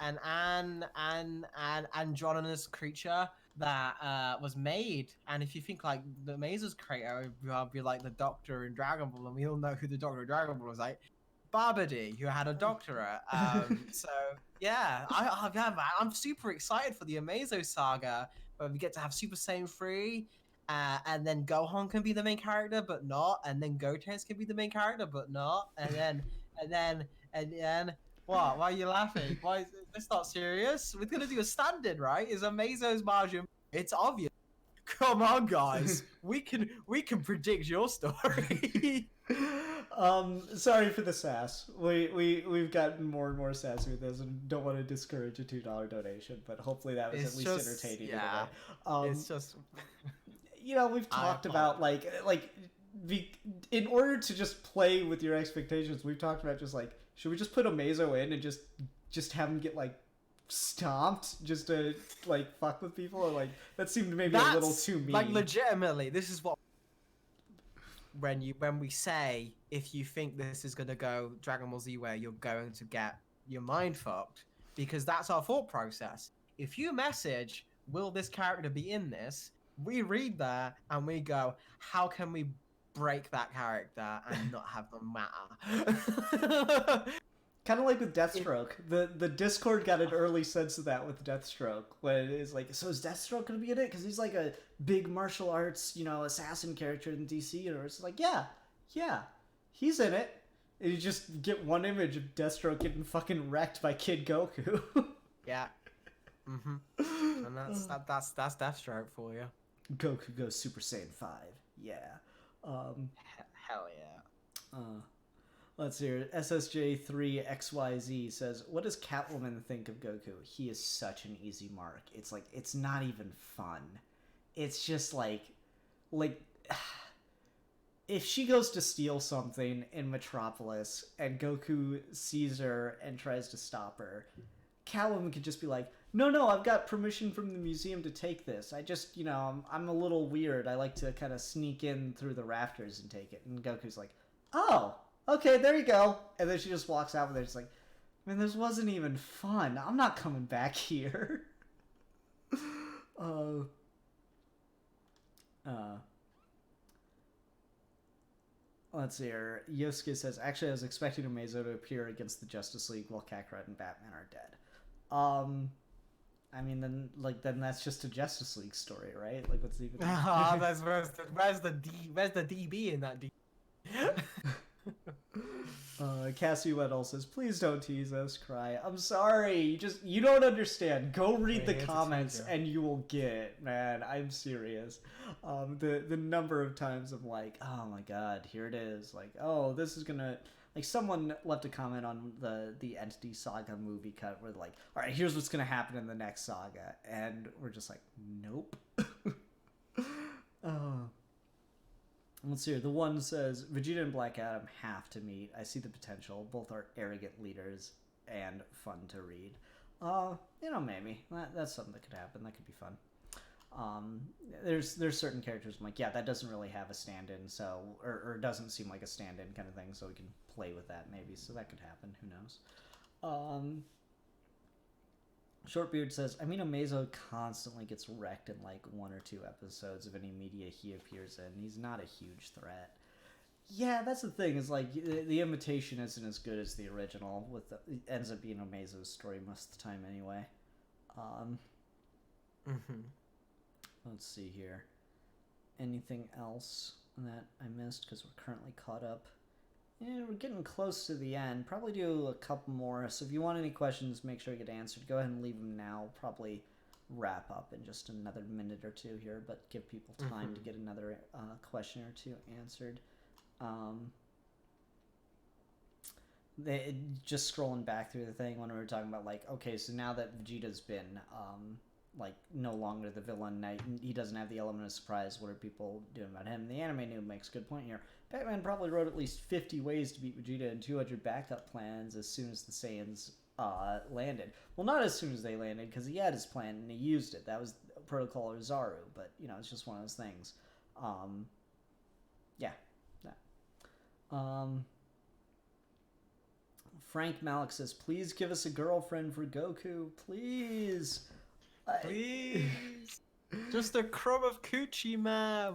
and Androgynous creature that was made, and if you think like the Maze's creator would be like the Doctor in Dragon Ball, and we all know who the Doctor in Dragon Ball was, like Babidi, who had a doctorate. So yeah, I'm super excited for the Amazo saga, where we get to have Super Saiyan 3. And then Gohan can be the main character, but not. And then Gotenks can be the main character, but not. And then, what? Why are you laughing? Why is this not serious? We're gonna do a stand-in, right? Is Amazo's Majin? It's obvious. Come on, guys. we can predict your story. Sorry for the sass. We've gotten more and more sassy with this, and don't want to discourage a $2 donation, but hopefully that was at least entertaining. Yeah. It's just. You know, we've talked about in order to just play with your expectations, we've talked about just like, should we just put Amazo in and just have him get like stomped just to like fuck with people, or like that seemed maybe a little too mean. Like legitimately, this is what when we say, if you think this is gonna go Dragon Ball Z where you're going to get your mind fucked, because that's our thought process. If you message, will this character be in this? We read that and we go, how can we break that character and not have them matter? Kind of like with Deathstroke. The Discord got an early sense of that with Deathstroke, when it's like, so is Deathstroke going to be in it? Because he's like a big martial arts, assassin character in the DC universe. It's like, yeah, he's in it. And you just get one image of Deathstroke getting fucking wrecked by Kid Goku. Yeah. Mm-hmm. And that's Deathstroke for you. Goku goes Super Saiyan 5. Yeah. Hell yeah. Let's hear it. SSJ3XYZ says, what does Catwoman think of Goku? He is such an easy mark. It's like, it's not even fun. It's just like if she goes to steal something in Metropolis and Goku sees her and tries to stop her, Catwoman could just be like, no, I've got permission from the museum to take this. I just, I'm a little weird. I like to kind of sneak in through the rafters and take it. And Goku's like, oh, okay, there you go. And then she just walks out with it. It's like, man, this wasn't even fun. I'm not coming back here. Let's see here. Yosuke says, actually, I was expecting Amazo to appear against the Justice League while Kakarot and Batman are dead. I mean, then that's just a Justice League story, right? Like, what's even? Where's the DB in that D? Cassie Weddle says, "Please don't tease us, Cry. I'm sorry. You don't understand. Go read the comments and you will get it, man. I'm serious. The number of times I'm like, oh my god, here it is. Like, oh, this is gonna." Like, someone left a comment on the Entity Saga movie cut where like, all right, here's what's gonna happen in the next saga, and we're just like, nope. Let's see here. The one says, Vegeta and Black Adam have to meet. I see the potential. Both are arrogant leaders and fun to read. Maybe. That's something that could happen. That could be fun. There's certain characters I'm like, yeah, that doesn't really have a stand-in, so or doesn't seem like a stand-in kind of thing, so we can play with that maybe. So that could happen. Who knows? Shortbeard says, I mean, Amazo constantly gets wrecked in like 1 or 2 episodes of any media he appears in. He's not a huge threat. Yeah, that's the thing. Is like the imitation isn't as good as the original. It ends up being Amazo's story most of the time anyway. Let's see here. Anything else that I missed? Because we're currently caught up. Yeah, we're getting close to the end. Probably do a couple more. So if you want any questions, make sure you get answered. Go ahead and leave them now. Probably wrap up in just another minute or two here, but give people time to get another question or two answered. Just scrolling back through the thing when we were talking about like, okay, so now that Vegeta's been like no longer the villain, he doesn't have the element of surprise. What are people doing about him? The anime noob makes a good point here. Batman probably wrote at least 50 ways to beat Vegeta and 200 backup plans as soon as the Saiyans landed. Well, not as soon as they landed, because he had his plan and he used it. That was Protocol Rosaru, but it's just one of those things. Frank Malik says, please give us a girlfriend for Goku, please. Please. Just a crumb of coochie, man.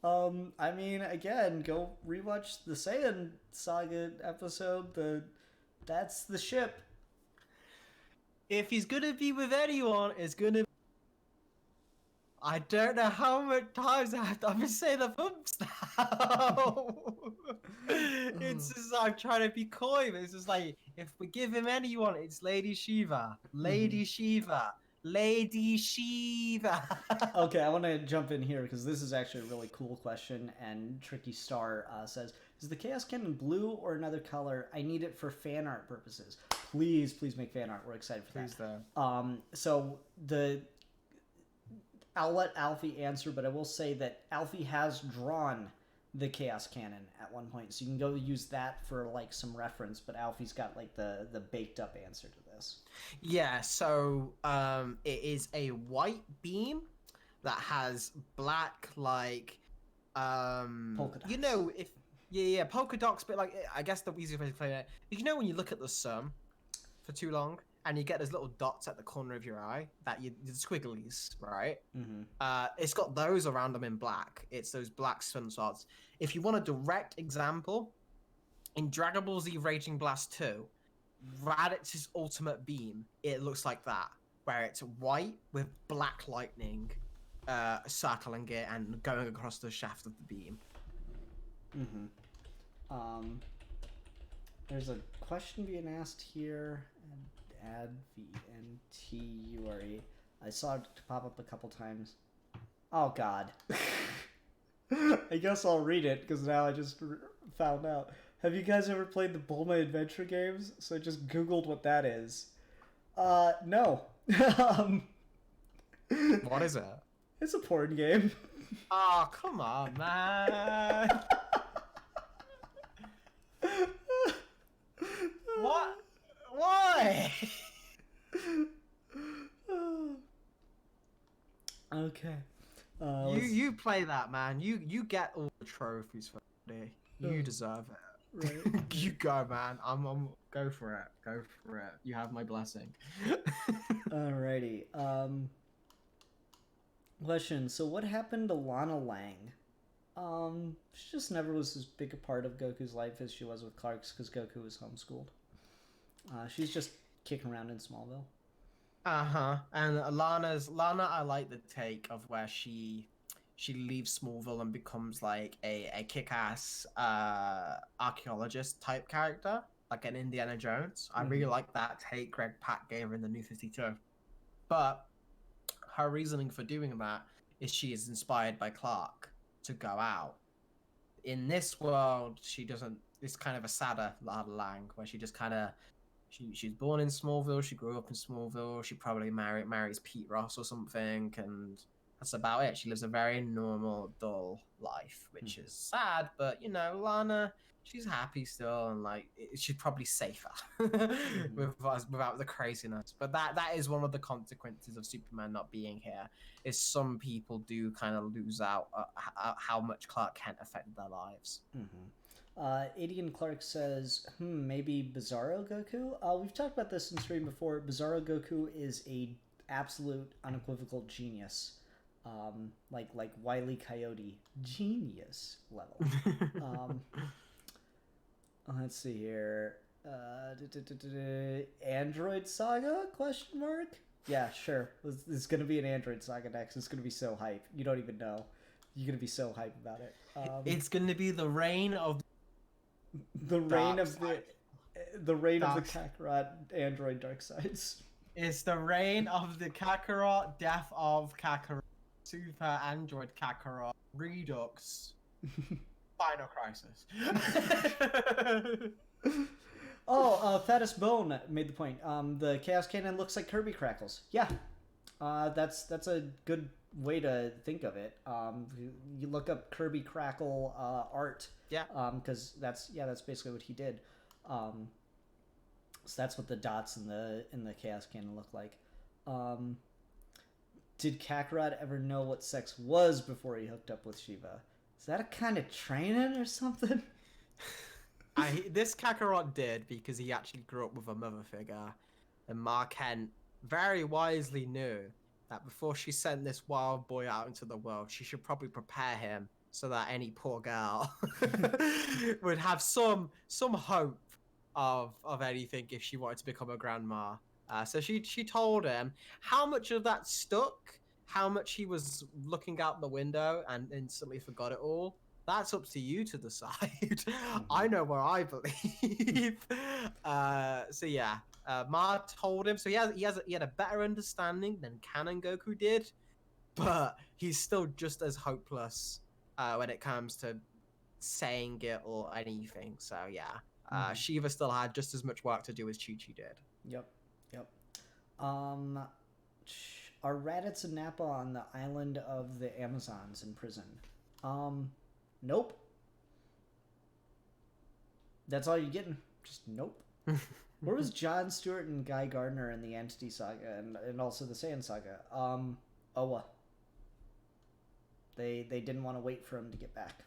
I mean, again, go rewatch the Saiyan Saga episode. That's the ship. If he's gonna be with anyone, it's gonna. I don't know how many times I've been saying the bumps now. It's just I'm trying to be coy, but it's just like if we give him anyone, it's Lady Shiva. Lady Shiva. Lady Shiva. Okay, I want to jump in here because this is actually a really cool question. And Tricky Star says, is the Chaos Cannon blue or another color? I need it for fan art purposes. Please make fan art. We're excited for that. So I'll let Alfie answer, but I will say that Alfie has drawn the Chaos Cannon at one point, so you can go use that for like some reference, but Alfie's got like the baked up answer to this. Yeah, so it is a white beam that has black like polka dots. Polka dots, but like I guess the easiest way to explain it, when you look at the sun for too long and you get those little dots at the corner of your eye, the squigglies, right? It's got those around them in black. It's those black sun spots. If you want a direct example, in Dragon Ball Z Raging Blast 2, Raditz's ultimate beam, it looks like that, where it's white with black lightning circling it and going across the shaft of the beam. There's a question being asked here. Add VNTURE. I saw it pop up a couple times. Oh god. I guess I'll read it because now I just found out. Have you guys ever played the Bulma Adventure games? So I just googled what that is. No. What is it? It's a porn game. Oh, come on, man. What? Why? Okay. You play that, man. You get all the trophies for it. You deserve it. Right. You go, man. I'm go for it. Go for it. You have my blessing. Alrighty. Question. So what happened to Lana Lang? She just never was as big a part of Goku's life as she was with Clark's because Goku was homeschooled. She's just kicking around in Smallville. Uh-huh. And Lana, I like the take of where she leaves Smallville and becomes like a kick-ass archaeologist type character, like an Indiana Jones. I really like that take Greg Pak gave her in the New 52. But her reasoning for doing that is she is inspired by Clark to go out. In this world, she doesn't. It's kind of a sadder Lana Lang, where she just kind of she's born in Smallville. She grew up in Smallville. She probably marries Pete Ross or something, and that's about it. She lives a very normal, dull life, which is sad. But you know, Lana, she's happy still, and like she's probably safer without the craziness. But that is one of the consequences of Superman not being here. Is some people do kind of lose out how much Clark Kent affected their lives. Adian Clark says, maybe Bizarro Goku? We've talked about this in stream before. Bizarro Goku is a absolute unequivocal genius. Like Wile E. Coyote. Genius level. Let's see here. Android Saga? Question mark? Yeah, sure. There's gonna be an Android Saga next. It's gonna be so hype. You don't even know. You're gonna be so hype about it. It's gonna be the reign of the reign of the Kakarot android dark sides. It's the reign of the Kakarot, death of Kakarot, Super Android Kakarot, Redux, Final Crisis. Fattest Bone made the point. The Chaos Cannon looks like Kirby Crackles. Yeah, that's a good way to think of it. You look up Kirby Crackle art. Yeah. Because that's basically what he did. So that's what the dots in the Chaos Cannon look like. Did Kakarot ever know what sex was before he hooked up with Shiva? Is that a kind of training or something? This Kakarot did because he actually grew up with a mother figure, and Ma Kent very wisely knew that before she sent this wild boy out into the world, she should probably prepare him so that any poor girl would have some hope of anything if she wanted to become a grandma. So she told him how much of that stuck, how much he was looking out the window and instantly forgot it all. That's up to you to decide. I know where I believe. So yeah, Ma told him. So he had a better understanding than Canon Goku did, but he's still just as hopeless when it comes to saying it or anything. So yeah, Shiva still had just as much work to do as Chi-Chi did. Yep. Are Raditz and Nappa on the island of the Amazons in prison? Nope. That's all you're getting. Just nope. Where was John Stewart and Guy Gardner in the Entity Saga and also the Saiyan Saga? Oa. They didn't want to wait for him to get back.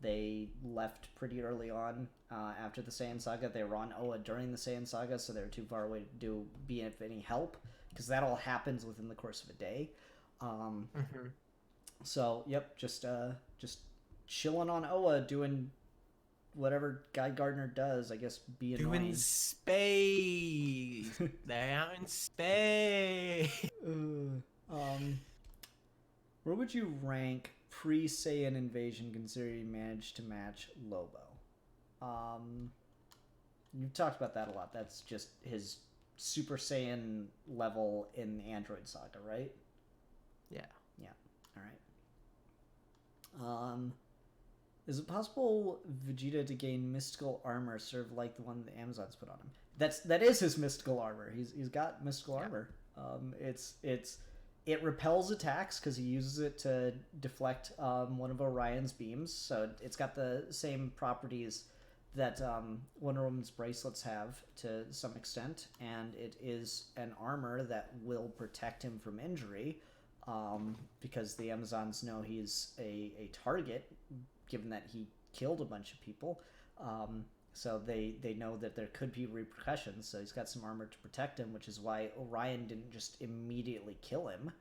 They left pretty early on after the Saiyan Saga. They were on Oa during the Saiyan Saga, so they were too far away to be of any help, because that all happens within the course of a day. So, yep, just chilling on Oa, doing whatever Guy Gardner does, I guess, be annoying. Doing space. They're out in space. Where would you rank pre-Saiyan invasion considering you managed to match Lobo? You've talked about that a lot. That's just his Super Saiyan level in the Android Saga, right? Yeah. Alright. Is it possible Vegeta to gain mystical armor sort of like the one the Amazons put on him? That is his mystical armor. He's got mystical armor. It repels attacks because he uses it to deflect one of Orion's beams. So it's got the same properties that Wonder Woman's bracelets have to some extent, and it is an armor that will protect him from injury, because the Amazons know he's a target, given that he killed a bunch of people. So they know that there could be repercussions, so he's got some armor to protect him, which is why Orion didn't just immediately kill him.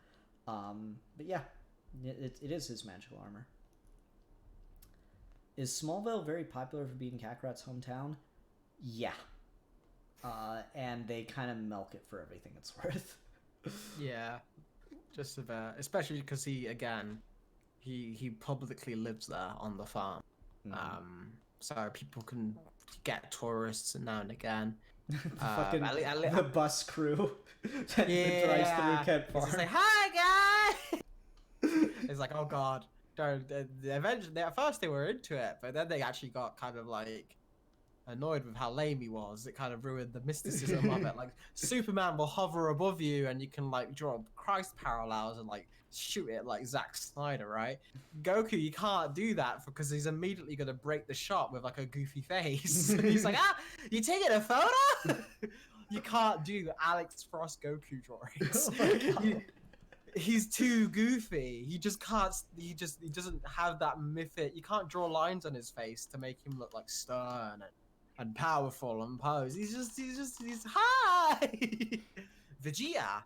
But yeah, it is his magical armor. Is Smallville very popular for being Kakarot's hometown? Yeah. And they kind of milk it for everything it's worth. Yeah, just about, especially because he publicly lives there on the farm. Mhm. So people can get tourists now and again. The fucking At the bus crew that drives through yeah, Kent he's just Farm. like, "Hi guys." It's like, oh god. Eventually, at first they were into it, but then they actually got kind of like annoyed with how lame he was. It kind of ruined the mysticism of it. Like Superman will hover above you, and you can like draw Christ parallels and like shoot it like Zack Snyder, right? Goku, you can't do that because he's immediately gonna break the shot with like a goofy face. And he's like, you taking a photo? You can't do Alex Frost Goku drawings. Oh my God. He's too goofy. He just can't. He doesn't have that mythic. You can't draw lines on his face to make him look like stern and powerful and posed. He's hi. Vegeta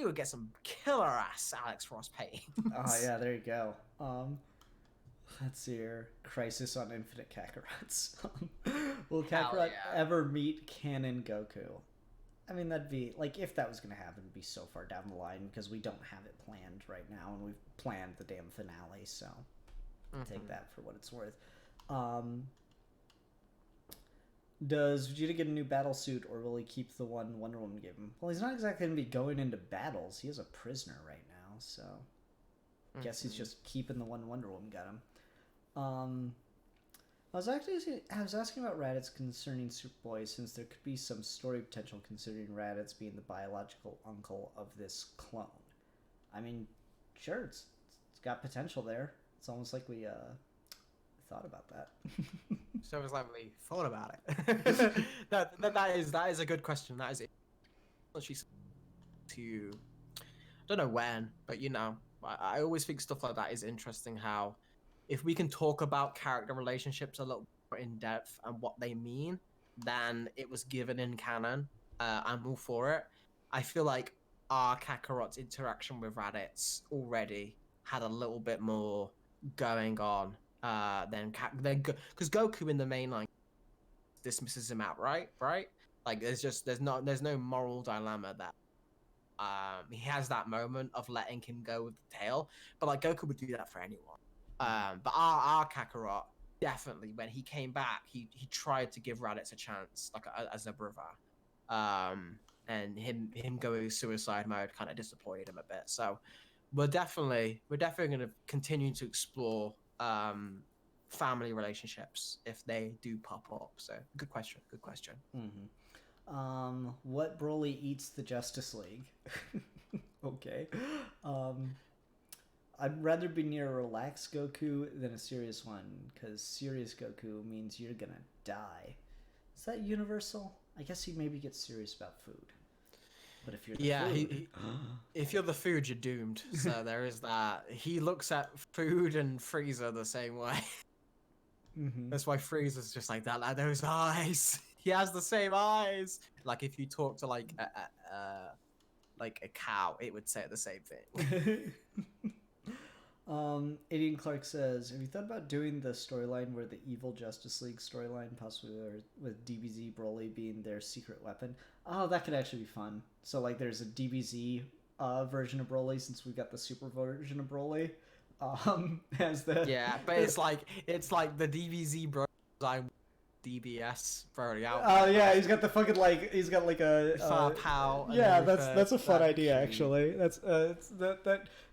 would get some killer ass Alex Ross paintings. Oh yeah, there you go. Let's see here. Crisis on Infinite Kakarots. Will Kakarot yeah. ever meet Canon Goku? I mean, that'd be like if that was gonna happen, it'd be so far down the line because we don't have it planned right now, and we've planned the damn finale. So take that for what it's worth. Does Vegeta get a new battle suit, or will he keep the one Wonder Woman gave him? Well, he's not exactly going to be going into battles. He is a prisoner right now, so I guess he's just keeping the one Wonder Woman got him. I was asking about Raditz concerning Superboy, since there could be some story potential considering Raditz being the biological uncle of this clone. I mean, sure, it's got potential there. It's almost like we thought about that. So it was like we thought about it. that is a good question. That is it. She's to, I don't know when, but you know, I always think stuff like that is interesting. How if we can talk about character relationships a little more in depth and what they mean than it was given in canon, I'm all for it. I feel like our Kakarot's interaction with Raditz already had a little bit more going on then because Goku in the main line dismisses him outright, right? Like there's no moral dilemma there. He has that moment of letting him go with the tail, but like Goku would do that for anyone. But our Kakarot definitely, when he came back, he tried to give Raditz a chance, like as a brother. And him going suicide mode kind of disappointed him a bit. So we're definitely going to continue to explore family relationships if they do pop up. So good question. What Broly eats the Justice League? Okay. I'd rather be near a relaxed Goku than a serious one, because serious Goku means you're gonna die. Is that universal? I guess he maybe gets serious about food. But if you're the food... if you're the food, you're doomed. So there is that. He looks at food and Frieza the same way. That's why Frieza's just like that. Like those eyes. He has the same eyes. Like if you talk to like a cow, it would say the same thing. Aiden Clark says, have you thought about doing the storyline where the evil Justice League storyline, possibly with DBZ Broly being their secret weapon? Oh, that could actually be fun. So like there's a DBZ version of Broly, since we've got the super version of Broly. As the yeah, but it's like the DBZ bro design DBS Broly out. Oh yeah, he's got the fucking he's got like a pow. Yeah, that's a fun idea actually. That's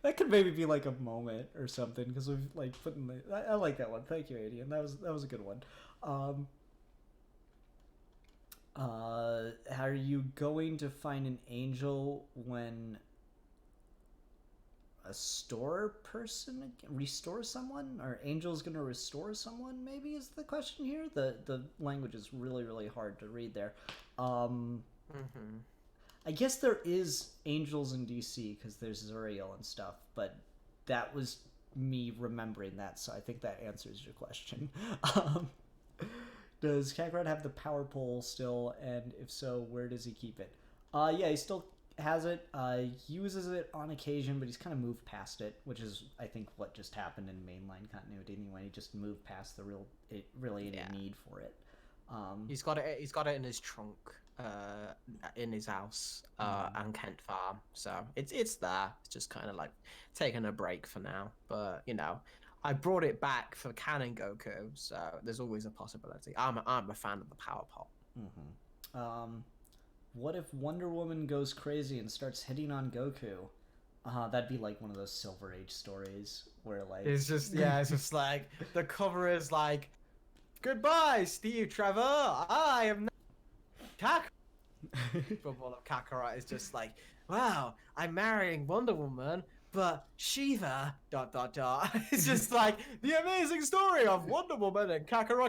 that could maybe be like a moment or something, because we've like put in the. I like that one. Thank you, Adian. That was a good one. Are you going to find an angel when a store person restores someone, or angel's gonna restore someone? Maybe is the question here. The language is really hard to read there. I guess there is angels in DC because there's Zuriel and stuff, but that was me remembering that, so I think that answers your question. Does Kakarot have the power pole still, and if so, where does he keep it? Yeah, he still has it, uses it on occasion, but he's kind of moved past it, which is, I think, what just happened in mainline continuity anyway. He just moved past the really any need for it. He's got it. He's got it in his trunk, in his house, and Kent Farm. So it's there. It's just kind of like taking a break for now. But you know, I brought it back for Canon Goku, so there's always a possibility. I'm a fan of the Power Pop. What if Wonder Woman goes crazy and starts hitting on Goku? That'd be like one of those Silver Age stories where like It's just it's just like the cover is like, goodbye, Steve Trevor. I am Kakarot. Football of Kakarot is just like, wow, I'm marrying Wonder Woman, but Shiva ... It's just like the amazing story of Wonder Woman and Kakarot.